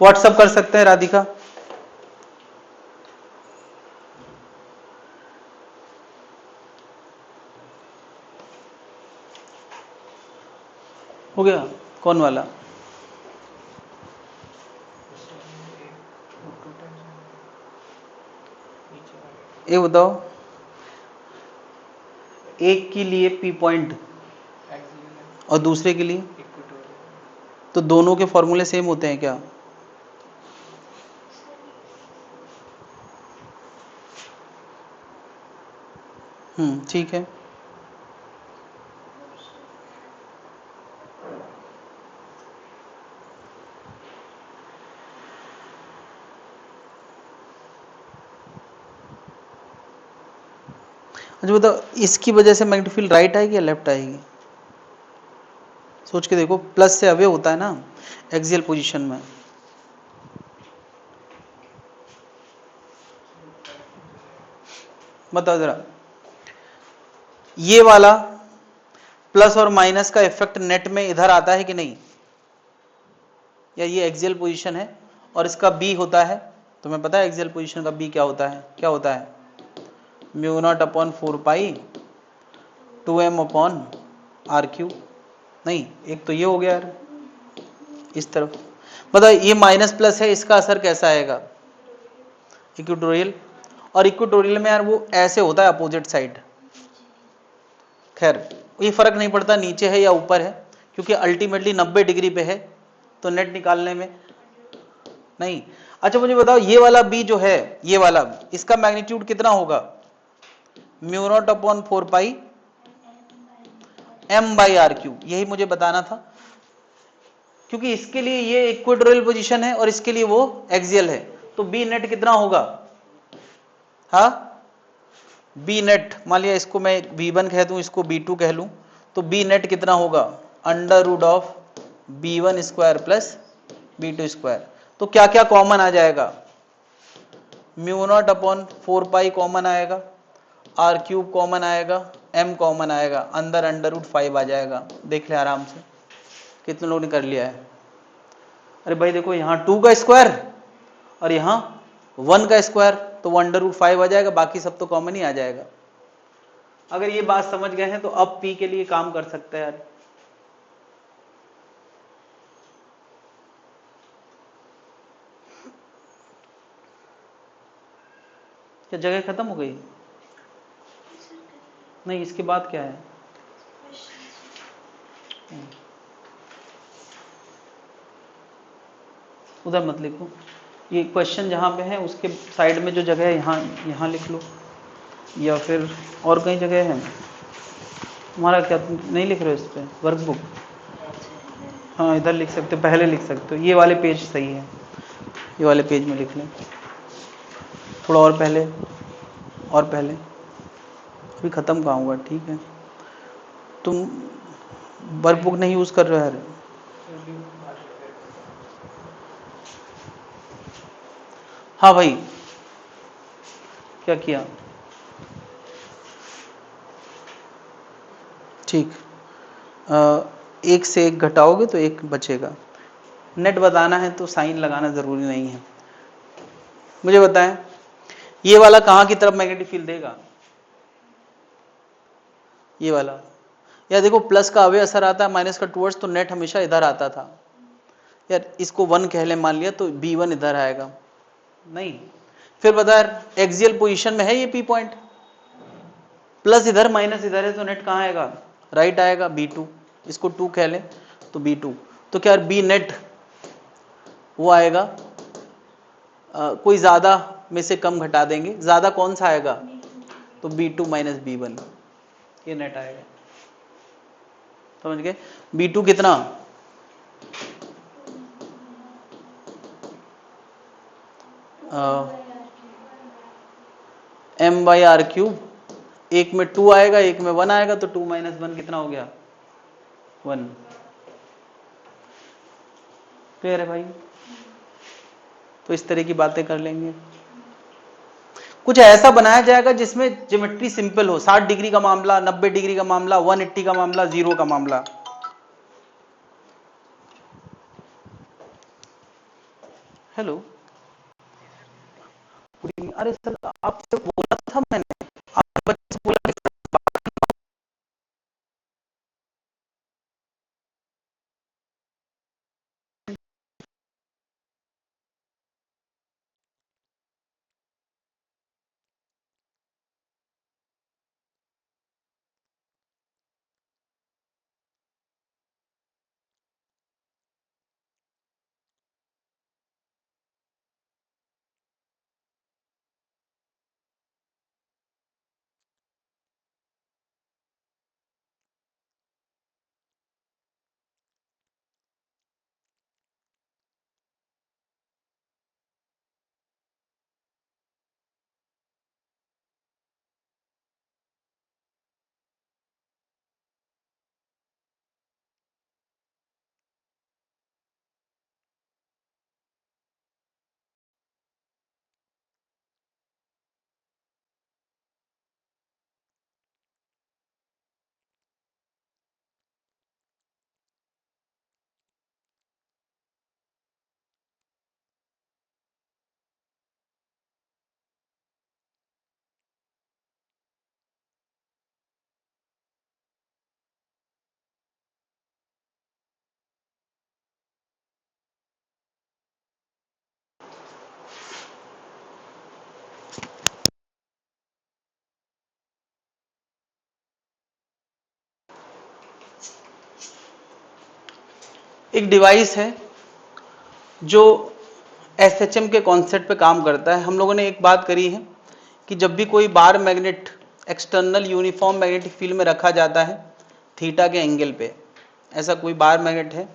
व्हाट्सअप कर सकते हैं राधिका? हो गया? कौन वाला? ये बताओ, एक के लिए पी पॉइंट और दूसरे के लिए, तो दोनों के फॉर्मूले सेम होते हैं क्या? ठीक है। अच्छा बताओ, इसकी वजह से मैग्नेटिक फील्ड राइट आएगी या लेफ्ट आएगी? सोच के देखो, प्लस से अवे होता है ना एक्सियल पोजीशन में। बताओ जरा, ये वाला प्लस और माइनस का इफेक्ट नेट में इधर आता है कि नहीं? या ये एक्सियल पोजीशन है और इसका बी होता है, तुम्हें पता है एक्सियल पोजीशन का बी क्या होता है? क्या होता है? Mu not upon 4 pi 2m upon R cube. नहीं, एक तो ये हो गया यार इस तरफ। बताओ ये माइनस प्लस है, इसका असर कैसा आएगा? इक्वेटोरियल, और इक्वेटोरियल में यार वो ऐसे होता है अपोजिट साइड। खैर ये फर्क नहीं पड़ता नीचे है या ऊपर है, क्योंकि अल्टीमेटली 90 डिग्री पे है, तो नेट निकालने में नहीं। अच्छा मुझे बताओ, ये वाला बी जो है, ये वाला, इसका मैग्नीट्यूड कितना होगा? Mu not upon 4 pi m by R cube, यही मुझे बताना था, क्योंकि इसके लिए ये इक्वेटोरियल पोजीशन है और इसके लिए वो एक्सियल है, तो बी नेट कितना होगा? हाँ, बी नेट, मान लिया इसको मैं v1 कह दूं, इसको b2 कह लूं, तो बी नेट कितना होगा? Under root of b1 square plus b2 square. तो क्या क्या कॉमन आ जाएगा? Mu not upon 4 pi common आएगा, आर क्यूब कॉमन आएगा, m कॉमन आएगा, अंदर अंडर रूट 5 आ जाएगा। देख ले आराम से, कितने लोगों ने कर लिया है? अरे भाई देखो, यहाँ 2 का स्क्वायर और यहाँ 1 का स्क्वायर, तो वो अंडर रूट 5 आ जाएगा, बाकी सब तो कॉमन ही आ जाएगा। अगर ये बात समझ गए हैं तो अब P के लिए काम कर सकते हैं यार। क्या जगह खत्म हो गई? नहीं, इसके बाद क्या है? उधर मत लिखो, ये क्वेश्चन जहाँ पे है उसके साइड में जो जगह है यहाँ यहाँ लिख लो, या फिर और कई जगह है। तुम्हारा क्या, तुम नहीं लिख रहे हो इस पर वर्कबुक? हाँ इधर लिख सकते हो, पहले लिख सकते हो, ये वाले पेज सही है, ये वाले पेज में लिख लें, थोड़ा और पहले, और पहले। अभी ख़त्म कहाँ हुआ? ठीक है, तुम वर्कबुक नहीं यूज़ कर रहे हो यार। हाँ भाई, क्या किया? ठीक, एक से एक घटाओगे तो एक बचेगा। नेट बताना है तो साइन लगाना ज़रूरी नहीं है। मुझे बताएं, ये वाला कहाँ की तरफ मैग्नेटिक फील्ड देगा? ये वाला। यार देखो, प्लस का अवे असर आता है माइनस का टूवर्ड्स, तो नेट हमेशा इधर आता था। यार इसको 1 कह ले मान लिया, तो B1 इधर आएगा। नहीं, फिर बता यार, एक्सियल पोजीशन में है ये P पॉइंट, प्लस इधर माइनस इधर है, तो नेट कहाँ आएगा? राइट आएगा, B2। इसको 2 कह ले तो B2। तो क्या B नेट वो आएगा, कोई ज्यादा में से कम घटा देंगे, ज्यादा कौन सा आएगा? तो B2 माइनस B1, ये नेट आएगा। समझ गए? B2 कितना? M/R³। एक में 2 आएगा, एक में 1 आएगा, तो 2 माइनस 1 कितना हो गया? 1। क्लियर है भाई? तो इस तरह की बातें कर लेंगे। कुछ ऐसा बनाया जाएगा जिसमें ज्योमेट्री सिंपल हो, 60 डिग्री का मामला, 90 डिग्री का मामला, 180 का मामला, 0 का मामला। हेलो, अरे सर आपसे बोला था मैंने, आप बच्चे बोला एक डिवाइस है जो एसएचएम के कॉन्सेप्ट पे काम करता है। हम लोगों ने एक बात करी है कि जब भी कोई bar magnet external uniform magnetic field में रखा जाता है थीटा के एंगल पे, ऐसा कोई बार मैग्नेट है,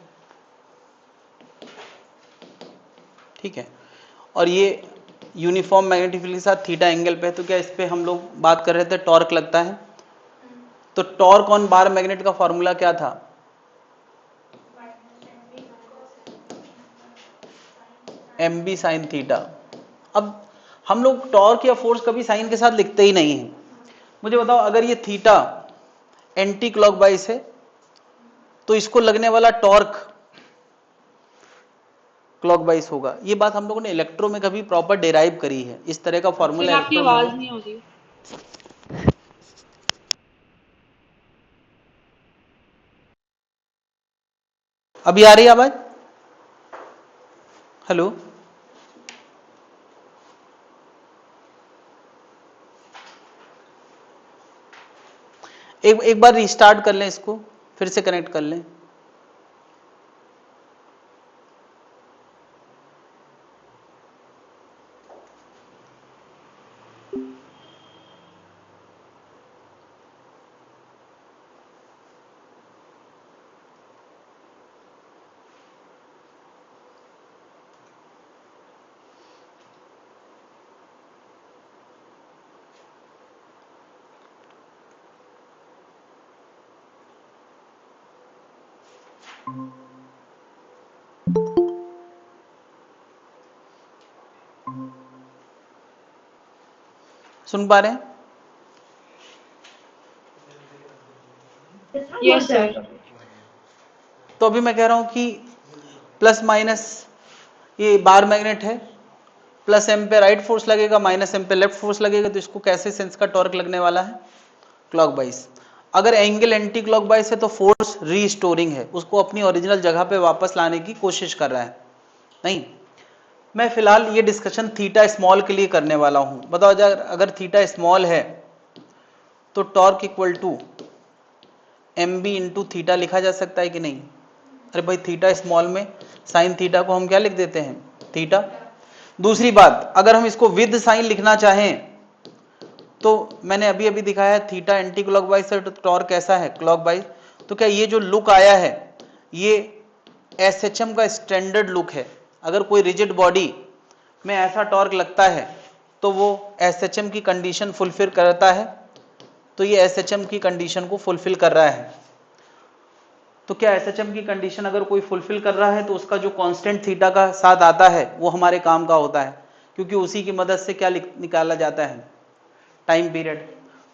ठीक है, और ये यूनिफॉर्म मैग्नेटिक फील्ड के साथ थीटा एंगल पे है, तो क्या इस पे हम लोग बात कर रहे थे टॉर्क लगता है। तो टॉर्क ऑन बार मैग्नेट का फॉर्मूला क्या था? mb sine theta. अब हम लोग टॉर्क या फोर्स कभी साइन के साथ लिखते ही नहीं है। मुझे बताओ, अगर ये थीटा एंटी क्लॉकवाइज है तो इसको लगने वाला टॉर्क क्लॉकवाइज होगा। ये बात हम लोगों ने इलेक्ट्रो में कभी प्रॉपर डिराइव करी है, इस तरह का फॉर्मूला आपकी इलेक्ट्रो में आवाज हम नहीं हो रही। अभी आ रही है आवाज? हेलो, एक बार रिस्टार्ट कर लें, इसको फिर से कनेक्ट कर लें। सुन पा रहे हैं? Yes sir. तो अभी मैं कह रहा हूं कि प्लस माइनस ये बार मैग्नेट है, प्लस एम पे राइट फोर्स लगेगा, माइनस एम पे लेफ्ट फोर्स लगेगा, तो इसको कैसे सेंस का टॉर्क लगने वाला है? क्लॉकवाइज। अगर एंगल एंटी क्लॉकवाइज है तो फोर्स रीस्टोरिंग है, उसको अपनी ओरिजिनल जगह पे वापस लाने की कोशिश कर रहा है। नहीं, मैं फिलहाल ये डिस्कशन थीटा स्मॉल के लिए करने वाला हूं। बताओ अगर थीटा स्मॉल है तो torque equal to M B into theta लिखा जा सकता है कि नहीं? अरे भाई थीटा स्मॉल में साइन थीटा को हम क्या लिख देते हैं? थीटा। दूसरी बात, अगर हम इसको विद साइन लिखना चाहें तो मैंने अभी अभी दिखाया है थीटा एंटी क्लॉकवाइज से टॉर्क कैसा है? क्लॉकवाइज। तो क्या ये जो लुक आया है ये एसएचएम का स्टैंडर्ड लुक है? अगर कोई रिजिड बॉडी में ऐसा टॉर्क लगता है तो वो एसएचएम की कंडीशन फुलफिल करता है, तो ये एसएचएम की कंडीशन को फुलफिल कर रहा है। तो क्या एसएचएम की कंडीशन अगर कोई फुलफिल कर रहा है तो उसका जो कांस्टेंट थीटा का साथ आता है वो हमारे काम का होता है, क्योंकि उसी की मदद से क्या निकाला जाता है? Time period.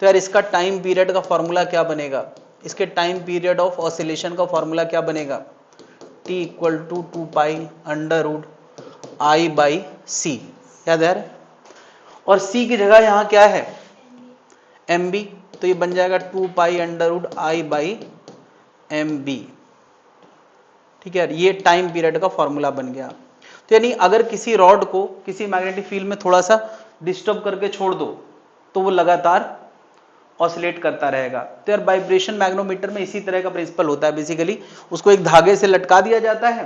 तो यार इसका टाइम पीरियड का फॉर्मूला क्या बनेगा? इसके टाइम पीरियड ऑफ ऑसिलेशन का फॉर्मूला क्या बनेगा? T equal to 2 pi under root I by C. याद है? और C की जगह यहां क्या है? MB। तो ये बन जाएगा 2 pi under root I by MB। ठीक है, ये टाइम पीरियड का फॉर्मूला बन गया। तो यानी अगर किसी रॉड को किसी मैग्नेटिक फील्ड में थोड़ा सा डिस्टर्ब करके छोड़ दो तो वो लगातार ऑसिलेट करता रहेगा। तो यार वाइब्रेशन मैग्नेटोमीटर में इसी तरह का प्रिंसिपल होता है। बेसिकली उसको एक धागे से लटका दिया जाता है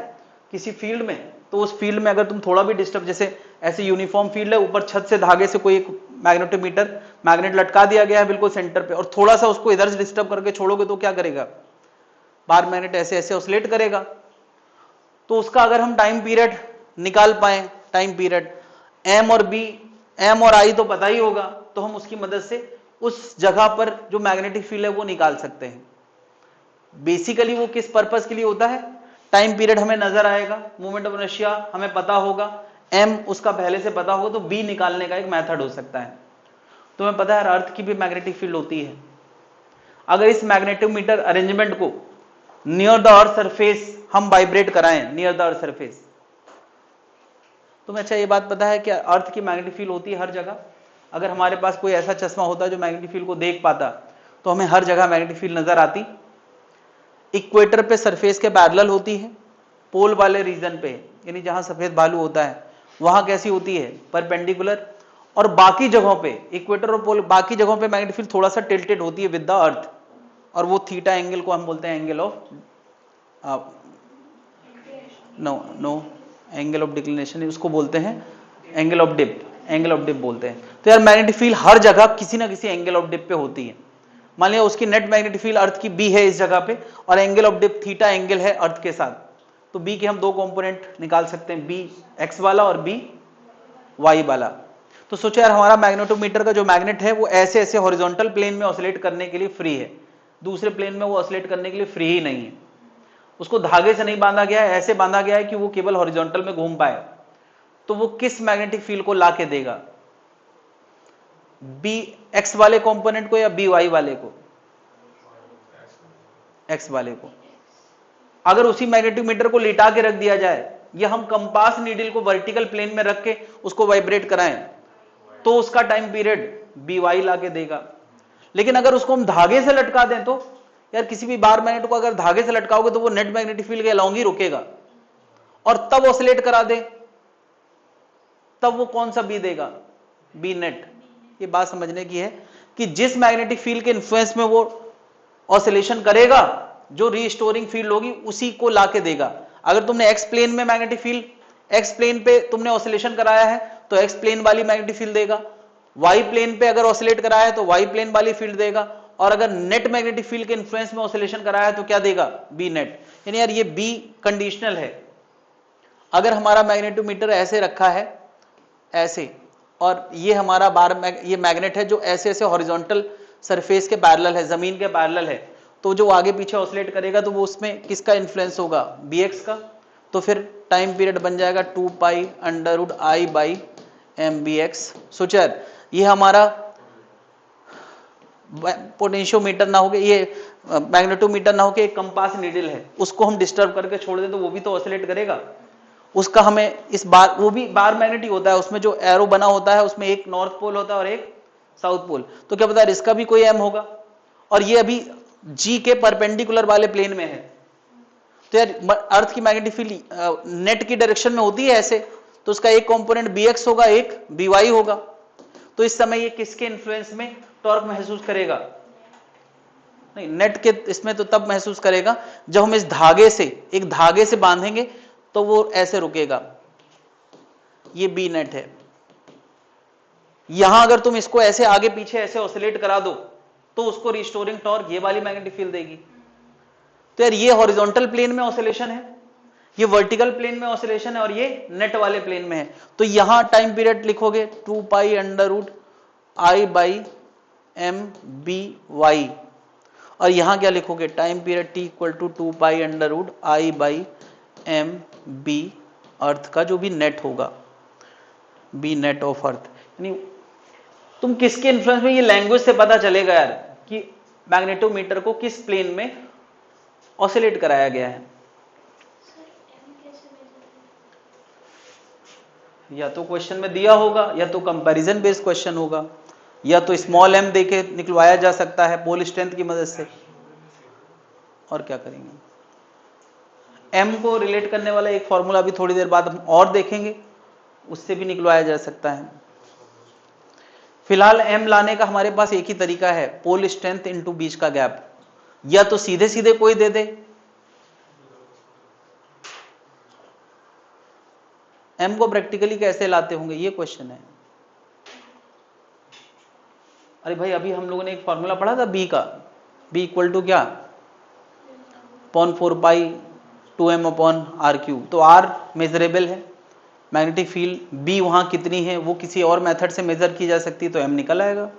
किसी फील्ड में, तो उस फील्ड में अगर तुम थोड़ा भी डिस्टर्ब, जैसे ऐसे यूनिफॉर्म फील्ड है, ऊपर छत से धागे से कोई एक मैग्नेट लटका दिया गया है बिल्कुल सेंटर पे, और थोड़ा सा उसको इधर से डिस्टर्ब करके छोड़ोगे तो क्या करेगा? बार मैग्नेट ऐसे ऐसे ऑसिलेट करेगा। तो उसका अगर हम टाइम पीरियड निकाल पाए, टाइम पीरियड एम और बी, एम और आई तो पता ही होगा, तो हम उसकी मदद से उस जगह पर जो मैग्नेटिक फील्ड है वो निकाल सकते हैं। बेसिकली वो किस पर्पस के लिए होता है? टाइम पीरियड हमें नजर आएगा, मोमेंट ऑफ इनर्शिया हमें पता होगा, एम उसका पहले से पता होगा, तो बी निकालने का एक मेथड हो सकता है। तो हमें पता है अर्थ की भी मैग्नेटिक फील्ड होती है। अगर इस मैग्नेटोमीटर अरेंजमेंट को नियर द अर्थ सरफेस हम वाइब्रेट कराएं, नियर द अर्थ सरफेस, तुम्हें अच्छा ये बात पता है कि अर्थ की मैग्नेटिक फील्ड होती है हर जगह। अगर हमारे पास कोई ऐसा चश्मा होता जो मैग्नेटिक फील्ड को देख पाता तो हमें हर जगह मैग्नेटिक फील्ड नजर आती। इक्वेटर पे सरफेस के पैरेलल होती है, पोल वाले रीजन पे यानी जहां सफेद बालू होता है वहां कैसी होती है? परपेंडिकुलर। और बाकी जगहों पे, इक्वेटर और पोल, बाकी जगहों पे मैग्नेटिक फील्ड थोड़ा सा टिल्टेड होती है विद द अर्थ, और वो थीटा एंगल को हम बोलते हैं angle of no angle of declination, उसको बोलते हैं angle of dip, angle of dip बोलते हैं। तो यार मैग्नेटिक फील्ड हर जगह किसी ना किसी एंगल ऑफ डिप पे होती है। मान लिया उसकी नेट मैग्नेटिक फील्ड अर्थ की बी है इस जगह पे, और angle of dip theta angle है अर्थ के साथ, तो बी के हम दो कंपोनेंट निकाल सकते हैं, बी एक्स वाला और बी वाई वाला। तो सोचो यार हमारा मैग्नेटोमीटर का जो मैग्नेट है वो ऐसे ऐसे हॉरिजॉन्टल प्लेन में ऑसिलेट करने के लिए फ्री है, दूसरे प्लेन में वो ऑसिलेट करने के लिए फ्री ही नहीं है। उसको धागे से नहीं बांधा गया है, ऐसे बांधा गया है कि वो केवल हॉरिजॉन्टल में घूम पाए। तो वो किस मैग्नेटिक फील्ड को ला के देगा? बी एक्स वाले कंपोनेंट को या बी वाई वाले को? एक्स वाले को। अगर उसी मैग्नेटिक मीटर को लिटा के रख दिया जाए या हम कंपास नीडल को वर्टिकल प्लेन में रख के उसको वाइब्रेट कराएं तो उसका टाइम पीरियड बी वाई ला के देगा। लेकिन अगर उसको हम धागे से लटका दें तो यार किसी भी बार मैग्नेट को अगर धागे से लटकाओगे तो वो नेट मैग्नेटिक फील्ड के अलोंग ही रुकेगा, और तब ऑसिलेट करा दे तब वो कौन सा बी देगा? B net. ये बात समझने की है कि जिस मैग्नेटिक फील्ड के इन्फ्लुएंस में वो ऑसिलेशन करेगा, जो रीस्टोरिंग फील्ड होगी उसी को लाके देगा। अगर तुमने एक्स प्लेन में मैग्नेटिक फील्ड, एक्स प्लेन पे तुमने ऑसिलेशन कराया है तो एक्स प्लेन वाली मैग्नेटिक फील्ड देगा, वाई प्लेन पे अगर ऑसिलेट कराया है तो वाई प्लेन वाली फील्ड देगा, और अगर नेट मैग्नेटिक फील्ड के इन्फ्लुएंस में ऑसिलेशन कराया है तो क्या देगा, बी नेट। यानी यार ये बी कंडीशनल है। अगर हमारा मैग्नेटोमीटर ऐसे रखा है ऐसे, और ये हमारा ये मैग्नेट है जो ऐसे ऐसे हॉरिजॉन्टल सरफेस के पैरेलल है, जमीन के पैरेलल है, तो जो आगे पीछे ऑसिलेट करेगा तो वो उसमें किसका इन्फ्लुएंस होगा, bx का। तो फिर टाइम पीरियड बन जाएगा 2 pi under root I by M B X. सोचा ये हमारा पोटेंशियोमीटर ना होके, ये मैग्नेटोमीटर ना होके एक कंपास नीडल है, उसको हम डिस्टर्ब करके छोड़ दें तो वो भी तो ऑसिलेट करेगा। उसका हमें इस बार, वो भी बार मैग्नेट ही होता है, उसमें जो एरो बना होता है उसमें एक नॉर्थ पोल होता है और एक साउथ पोल, तो क्या पता है इसका भी कोई एम होगा। और ये अभी जी के परपेंडिकुलर वाले प्लेन में है, तो यार अर्थ की मैग्नेटिक फील्ड नेट की डायरेक्शन में होती है ऐसे, तो उसका एक कंपोनेंट bx होगा, एक by होगा। तो इस समय ये किसके इन्फ्लुएंस में टॉर्क महसूस करेगा, नहीं नेट के इसमें तो तब महसूस करेगा जब हम इस धागे से, एक धागे से बांधेंगे तो वो ऐसे रुकेगा, ये बी नेट है। यहां अगर तुम इसको ऐसे आगे पीछे ऐसे ऑसिलेट करा दो तो उसको रिस्टोरिंग टॉर्क ये वाली मैग्नेटिक फील्ड देगी। तो यार ये हॉरिजॉन्टल प्लेन में ऑसिलेशन है, ये वर्टिकल प्लेन में ऑसिलेशन है, और ये नेट वाले प्लेन में है। तो यहां टाइम पीरियड लिखोगे 2 pi under root I by M B Y, और यहां क्या लिखोगे, time period T equal to 2 pi under root I by M B earth का जो भी नेट होगा, बी नेट ऑफ अर्थ। यानी तुम किसके इन्फ्लुएंस में, ये लैंग्वेज से पता चलेगा यार कि मैग्नेटोमीटर को किस प्लेन में ऑसिलेट कराया गया है। या तो क्वेश्चन में दिया होगा, या तो कंपैरिजन बेस्ड क्वेश्चन होगा, या तो स्मॉल एम देके निकलवाया जा सकता है पोल स्ट्रेंथ की मदद से। और क्या करेंगे, एम को रिलेट करने वाला एक फॉर्मूला अभी थोड़ी देर बाद हम और देखेंगे, उससे भी निकलवाया जा सकता है। फिलहाल एम लाने का हमारे पास एक ही तरीका है, पोल स्ट्रेंथ इनटू बीच का गैप, या तो सीधे सीधे कोई दे दे। एम को प्रैक्टिकली कैसे लाते होंगे ये क्वेश्चन है। अरे भाई अभी हम लोगों ने एक फॉर्मूला पढ़ा था बी का, बी इक्वल टू क्या, 0.4 पाई 2m अपॉन आर क्यूब। तो आर मेजरेबल है, मैग्नेटिक फील्ड बी वहां कितनी है वो किसी और मेथड से मेजर की जा सकती है, तो एम निकल आएगा।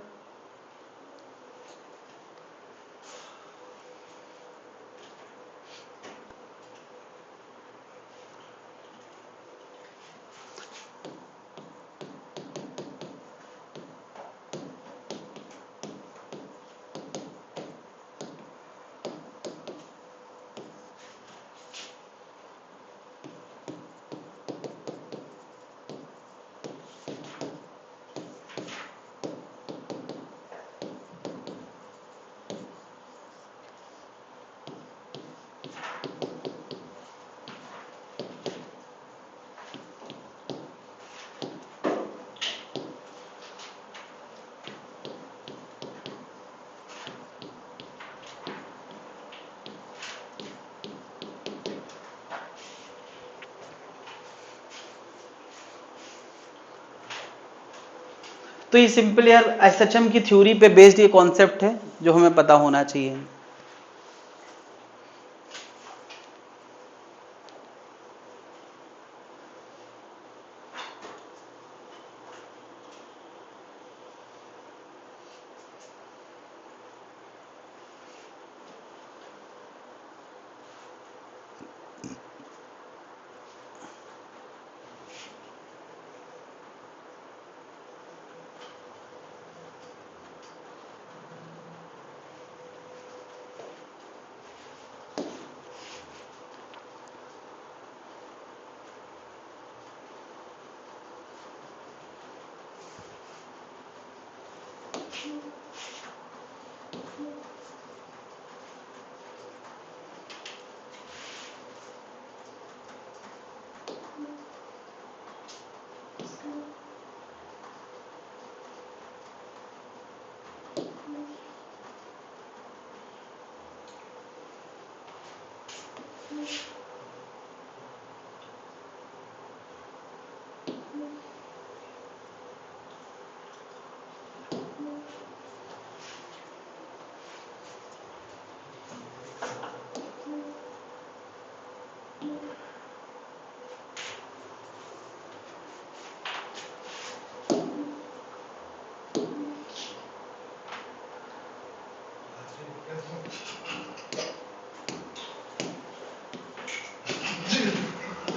तो ये सिंपल यार एसएचएम की थ्योरी पे बेस्ड ये कॉन्सेप्ट है जो हमें पता होना चाहिए।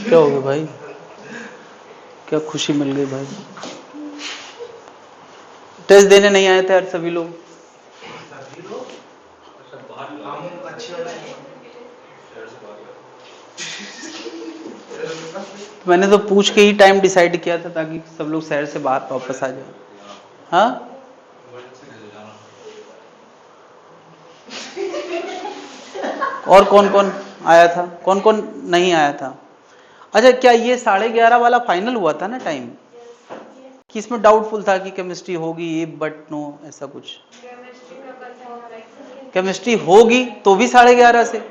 क्या हो गया भाई? क्या खुशी मिल गई भाई? टेस्ट देने नहीं आए थे यार सभी लोग। मैंने तो पूछ के ही टाइम डिसाइड किया था ताकि सब लोग शहर से बाहर वापस आ जाए। हाँ, और कौन कौन आया था, कौन कौन नहीं आया था? अच्छा, क्या ये 11:30 वाला फाइनल हुआ था ना टाइम, कि इसमें डाउटफुल था कि केमिस्ट्री होगी बट नो ऐसा कुछ? केमिस्ट्री होगी तो भी 11:30 से,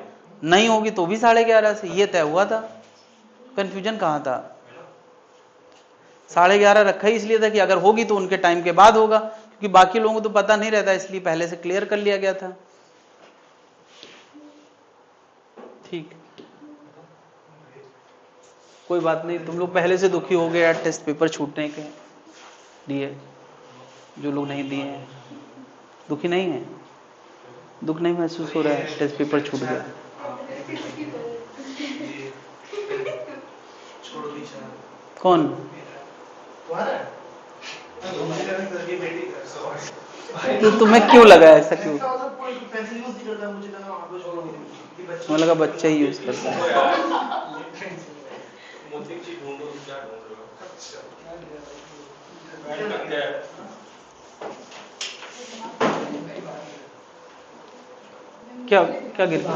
नहीं होगी तो भी 11:30 से, ये तय हुआ था। कंफ्यूजन कहाँ था? 11:30 रखा ही इसलिए था कि अगर होगी तो उनके टाइम के बाद होगा, क्योंकि बाकी लोगों को तो पता नहीं रहता, इसलिए पहले से क्लियर कर लिया गया था। ठीक, कोई बात नहीं, तुम लोग पहले से दुखी हो गए यार टेस्ट पेपर छूटने के लिए। जो लोग नहीं दिए हैं दुखी नहीं है, दुख नहीं महसूस हो रहा है टेस्ट पेपर छूट गया? कौन? तो तुम्हें क्यों लगा ऐसा, क्यों? मुझे लगा बच्चा ही यूज करता है। क्या क्या गिर गया?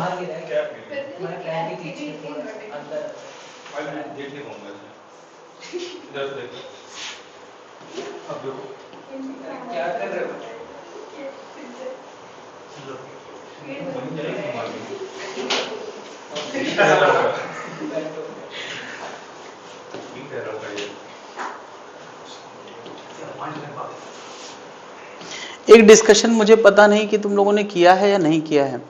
क्या कर रहे हो? एक डिस्कशन मुझे पता नहीं कि तुम लोगों ने किया है या नहीं किया है।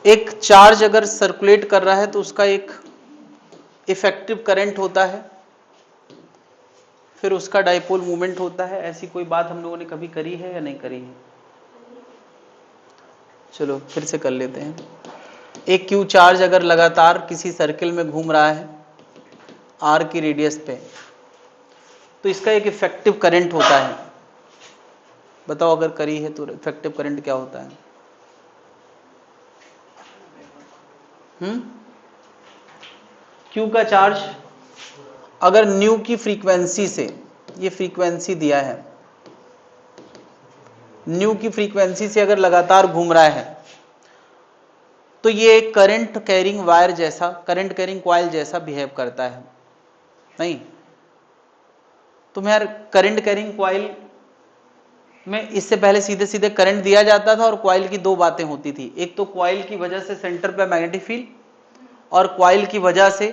एक चार्ज अगर सर्कुलेट कर रहा है तो उसका एक इफेक्टिव करंट होता है, फिर उसका डाइपोल मूवमेंट होता है। ऐसी कोई बात हम लोगों ने कभी करी है या नहीं करी है? चलो फिर से कर लेते हैं। एक क्यू चार्ज अगर लगातार किसी सर्किल में घूम रहा है आर की रेडियस पे, तो इसका एक इफेक्टिव करंट होता है। बताओ अगर करी है तो इफेक्टिव करंट क्या होता है? क्यू का चार्ज अगर न्यू की फ्रीक्वेंसी से, ये फ्रीक्वेंसी दिया है, न्यू की फ्रीक्वेंसी से अगर लगातार घूम रहा है तो ये करंट कैरिंग वायर जैसा, करंट कैरिंग कॉइल जैसा बिहेव करता है। नहीं, तुम यार करंट कैरिंग कॉइल में इससे पहले सीधे सीधे करंट दिया जाता था और कॉइल की दो बातें होती थी। एक तो कॉइल की वजह से सेंटर पे मैग्नेटिक फील्ड और कॉइल की वजह से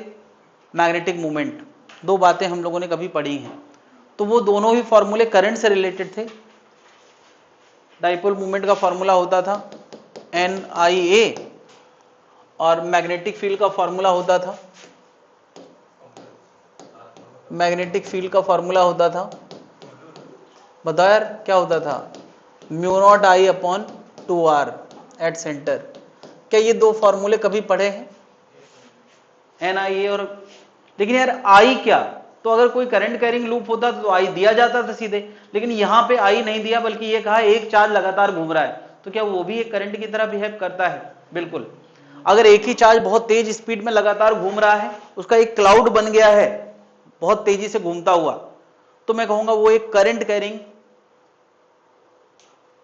मैग्नेटिक मूवमेंट, दो बातें हम लोगों ने कभी पढ़ी हैं। तो वो दोनों ही फॉर्मूले करंट से रिलेटेड थे। डाइपोल मूवमेंट का फॉर्मूला होता था NIA और मैग्नेटिक फील्ड का फॉर्मूला होता था, मैग्नेटिक फील्ड का फॉर्मूला होता था, बताओ यार क्या होता था? μ0I/2R at centre. क्या ये दो फॉर्मूले कभी पढ़े हैं? NIA और, लेकिन यार I क्या, तो अगर कोई करंट कैरिंग लूप होता तो I दिया जाता था सीधे, लेकिन यहां पे I नहीं दिया, बल्कि ये कहा एक चार्ज लगातार घूम रहा है, तो क्या वो भी एक करंट की तरह बिहेव करता है? बिल्कुल। अगर एक ही चार्ज बहुत तेज स्पीड में लगातार घूम रहा है, उसका एक क्लाउड बन गया है बहुत तेजी से घूमता हुआ, तो मैं कहूंगा वो एक करंट कैरिंग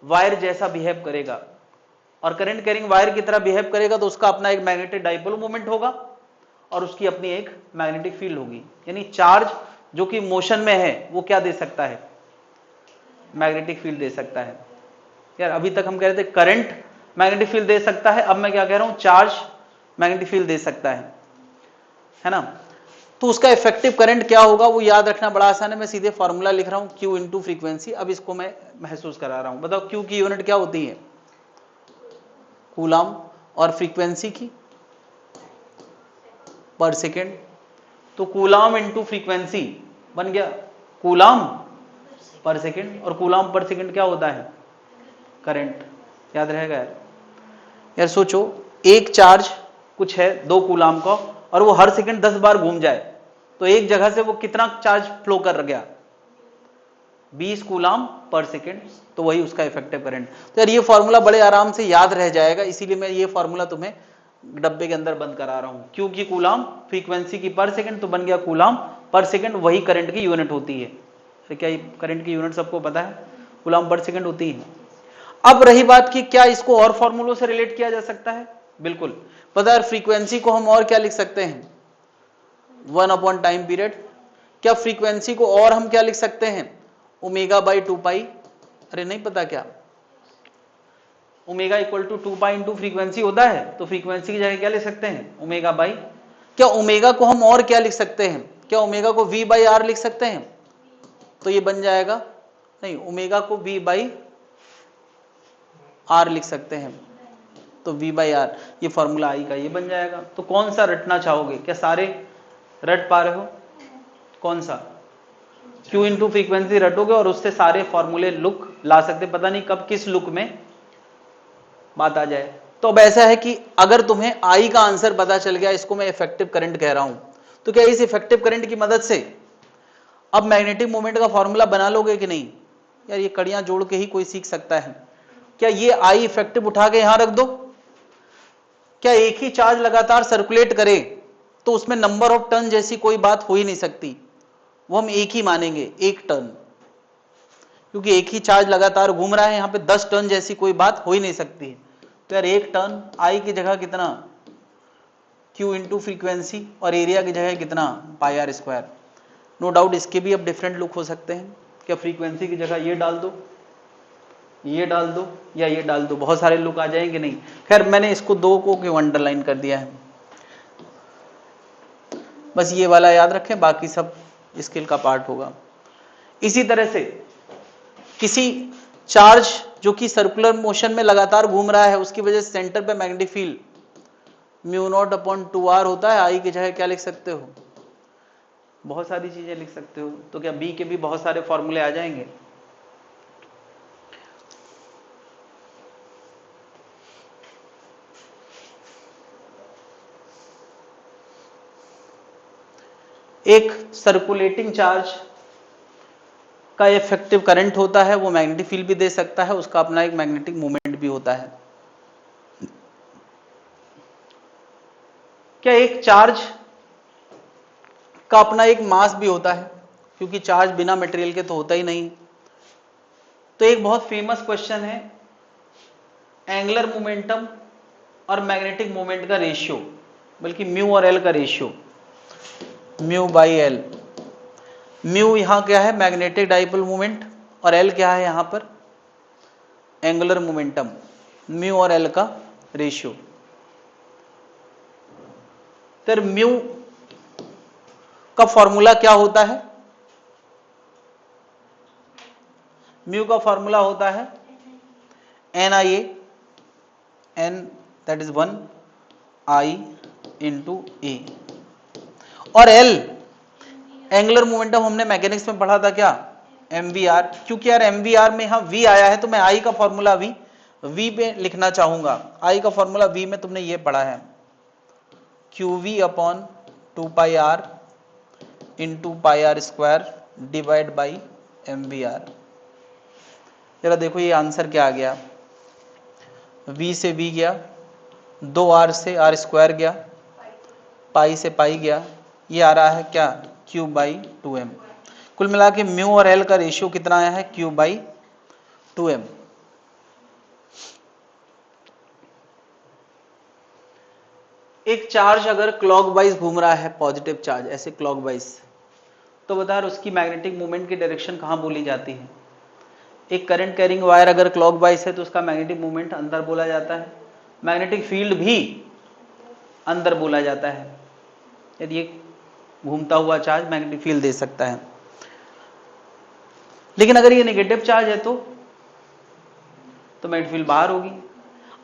वायर जैसा बिहेव करेगा। और करंट कैरिंग वायर की तरह बिहेव करेगा तो उसका अपना एक मैग्नेटिक डाइपोल मूवमेंट होगा और उसकी अपनी एक मैग्नेटिक फील्ड होगी। यानी चार्ज जो कि मोशन में है वो क्या दे सकता है? मैग्नेटिक फील्ड दे सकता है। यार अभी तक हम कह रहे थे करंट मैग्नेटिक फील्ड दे सकता है। अब मैं क्या कह रहा हूं, चार्ज मैग्नेटिक फील्ड दे सकता है ना। तो उसका इफेक्टिव करंट क्या होगा वो याद रखना बड़ा आसान है। मैं सीधे फॉर्मूला लिख रहा हूं, Q इंटू फ्रीक्वेंसी। अब इसको मैं महसूस करा रहा हूं। बताओ Q की यूनिट क्या होती है, कूलम, और फ्रीक्वेंसी की पर सेकेंड। तो कूलम इंटू फ्रीक्वेंसी बन गया कूलम पर सेकेंड, और कूलम पर सेकेंड क्या होता है, करंट। याद रहेगा यार सोचो, एक चार्ज कुछ है 2 कूलम का, और वो हर सेकंड 10 बार घूम जाए, तो एक जगह से वो कितना चार्ज फ्लो कर गया, 20 कूलम पर सेकंड। तो वही उसका इफेक्टिव करंट। तो यार ये फॉर्मूला बड़े आराम से याद रह जाएगा, इसीलिए मैं ये फॉर्मूला तुम्हें डब्बे के अंदर बंद करा रहा हूं। क्योंकि कूलम फ्रीक्वेंसी की पर सेकंड, तो बन गया कूलम पर सेकंड, वही करंट की यूनिट होती है। तो क्या करंट की यूनिट सबको पता है, कूलम पर सेकंड होती है। अब रही बात कि क्या इसको और फॉर्मूलों से रिलेट किया जा सकता है, बिल्कुल। पता है फ्रीक्वेंसी को हम और क्या लिख सकते हैं, 1 अपॉन टाइम पीरियड। क्या फ्रीक्वेंसी को और हम क्या लिख सकते हैं, ओमेगा बाई 2 पाई। अरे नहीं पता क्या, omega equal to 2 pi into frequency होता है। तो फ्रीक्वेंसी की जगह क्या लिख सकते हैं, ओमेगा बाई। क्या ओमेगा को हम और क्या लिख सकते हैं, क्या ओमेगा को v बाई आर लिख सकते हैं। तो ये बन जाएगा, नहीं, ओमेगा को v बाई आर लिख सकते हैं। तो v बाई आर, ये फॉर्मूला आई का ये बन जाएगा। तो कौन सा रटना चाहोगे, क्या सारे रट पा रहे हो, कौन सा, Q इंटू फ्रीक्वेंसी रटोगे और उससे सारे फॉर्मूले लुक ला सकते, पता नहीं कब किस लुक में बात आ जाए। तो अब ऐसा है कि अगर तुम्हें I का आंसर पता चल गया, इसको मैं इफेक्टिव करंट कह रहा हूं, तो क्या इस इफेक्टिव करंट की मदद से अब मैग्नेटिक मोमेंट का फॉर्मूला बना लोगे कि नहीं। यार ये कड़ियां जोड़ के ही कोई सीख सकता है। क्या ये I इफेक्टिव उठा के यहां रख दो, क्या एक ही चार्ज लगातार सर्कुलेट करे तो उसमें नंबर ऑफ टर्न जैसी कोई बात हो ही नहीं सकती, वो हम एक ही मानेंगे, एक टर्न, क्योंकि एक ही चार्ज लगातार घूम रहा है, यहां पे 10 टर्न जैसी कोई बात हो ही नहीं सकती। तो यार एक टर्न आई की जगह कितना, Q इंटू फ्रीक्वेंसी, और एरिया की जगह कितना, पाई आर स्क्वायर। नो डाउट इसके भी अब डिफरेंट लुक हो सकते हैं। क्या फ्रीक्वेंसी की जगह ये डाल दो, ये डाल दो, या ये डाल दो, बहुत सारे लुक आ जाएंगे नहीं। खैर मैंने इसको 2 को क्यों अंडरलाइन कर दिया है, बस ये वाला याद रखें, बाकी सब स्किल का पार्ट होगा। इसी तरह से किसी चार्ज जो कि सर्कुलर मोशन में लगातार घूम रहा है, उसकी वजह से सेंटर पे magnetic field mu naught upon 2r होता है। आई की जगह क्या लिख सकते हो, बहुत सारी चीजें लिख सकते हो। तो क्या बी के भी बहुत सारे फॉर्मूले आ जाएंगे। एक सर्कुलेटिंग चार्ज का इफेक्टिव करंट होता है, वो मैग्नेटिक फील्ड भी दे सकता है, उसका अपना एक मैग्नेटिक मोमेंट भी होता है। क्या एक चार्ज का अपना एक मास भी होता है, क्योंकि चार्ज बिना मटेरियल के तो होता ही नहीं। तो एक बहुत फेमस क्वेश्चन है, एंगुलर मोमेंटम और मैग्नेटिक मोमेंट का रेशियो, बल्कि म्यू और एल का ratio, mu by L. Mu यहां क्या है, मैग्नेटिक डाइपोल मोमेंट, और एल क्या है यहां पर, एंगुलर मोमेंटम। म्यू और एल का रेशियो। फिर म्यू का फॉर्मूला क्या होता है, म्यू का फॉर्मूला होता है NIA, N that is 1 I into A. और L एंगुलर मोमेंटम हमने मैकेनिक्स में पढ़ा था क्या, MVR। क्योंकि यार MVR में यहां V आया है, तो मैं I का फॉर्मूला V पे लिखना चाहूंगा। I का फॉर्मूला V में तुमने ये पढ़ा है, QV upon 2 pi R into pi R square divide by MVR। जरा देखो ये आंसर क्या आ गया, V से V गया, 2R से R स्क्वायर गया, पाई से पाई गया, ये आ रहा है क्या, Q बाई 2M। कुल मिला के म्यू और L का रेशियो कितना आया है, Q बाई 2M। एक चार्ज अगर क्लॉकवाइज घूम रहा है, पॉजिटिव चार्ज ऐसे क्लॉकवाइज, तो बता उसकी मैग्नेटिक मोमेंट की डायरेक्शन कहां बोली जाती है, एक करंट कैरिंग वायर अगर क्लॉकवाइज है तो उसका मैग्नेटिक मोमेंट अंदर बोला जाता है, मैग्नेटिक फील्ड भी अंदर बोला जाता है। यदि एक घूमता हुआ चार्ज मैग्नेटिक फील्ड दे सकता है। लेकिन अगर ये नेगेटिव चार्ज है तो मैग्नेटिक फील्ड बाहर होगी।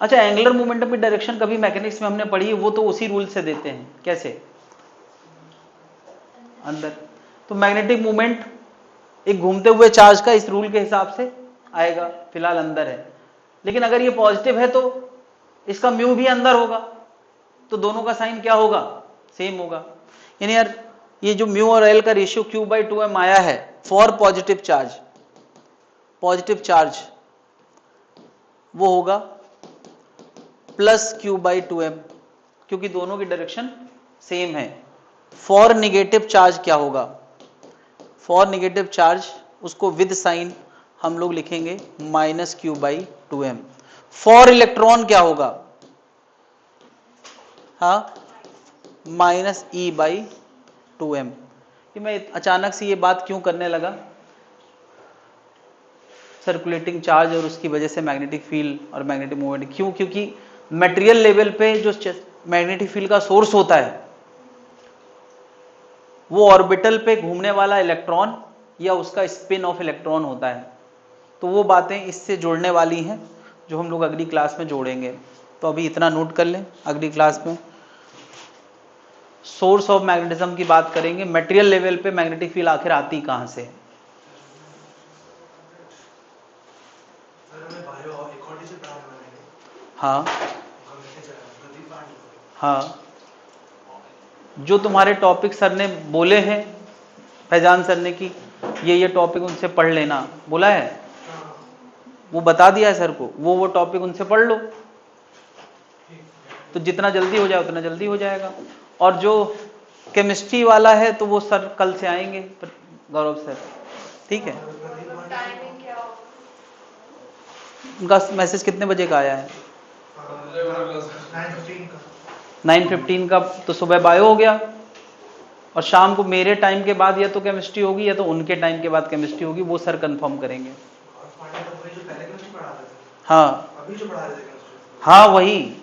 अच्छा, एंगुलर मोमेंटम की डायरेक्शन कभी मैकेनिक्स में हमने पढ़ी है, वो तो उसी रूल से देते हैं। कैसे? अंदर। तो मैग्नेटिक मोमेंट एक घूमते हुए चार्ज का इस रूल के हिसाब से आएगा, फिलहाल अंदर है। लेकिन अगर ये पॉजिटिव है तो इसका म्यू भी अंदर होगा, तो दोनों का साइन क्या होगा? सेम होगा। यानी यार ये जो म्यू और एल का रेशियो Q/2m आया है फॉर पॉजिटिव चार्ज, वो होगा +Q/2m, क्योंकि दोनों की डायरेक्शन सेम है। फॉर नेगेटिव चार्ज क्या होगा? फॉर नेगेटिव चार्ज उसको विद साइन हम लोग लिखेंगे -Q/2m। फॉर इलेक्ट्रॉन क्या होगा? हाँ, -E/2m। कि मैं अचानक से ये बात क्यों करने लगा? सर्कुलेटिंग चार्ज और उसकी वजह से मैग्नेटिक फील्ड और मैग्नेटिक मूवमेंट क्यों? क्योंकि मटेरियल लेवल पे जो मैग्नेटिक फील्ड का सोर्स होता है वो ऑर्बिटल पे घूमने वाला इलेक्ट्रॉन या उसका स्पिन ऑफ इलेक्ट्रॉन होता है। तो वो बातें इससे जुड़ने वाली हैं जो हम लोग अगली क्लास में जोड़ेंगे। तो अभी इतना नोट कर लें, अगली क्लास में सोर्स ऑफ मैग्नेटिज्म की बात करेंगे, मटेरियल लेवल पे मैग्नेटिक फील्ड आखिर आती कहां से। हाँ हाँ, जो तुम्हारे टॉपिक सर ने बोले हैं, फैजान सर ने, कि ये टॉपिक उनसे पढ़ लेना बोला है, वो बता दिया है सर को, वो टॉपिक उनसे पढ़ लो, तो जितना जल्दी हो जाए उतना जल्दी हो जाएगा। और जो केमिस्ट्री वाला है तो वो सर कल से आएंगे, गौरव सर, ठीक है। उनका मैसेज कितने बजे का आया है? 9:15 का। तो सुबह बायो हो गया और शाम को मेरे टाइम के बाद या तो केमिस्ट्री होगी या तो उनके टाइम के बाद केमिस्ट्री होगी, वो सर कंफर्म करेंगे। हाँ हाँ, वही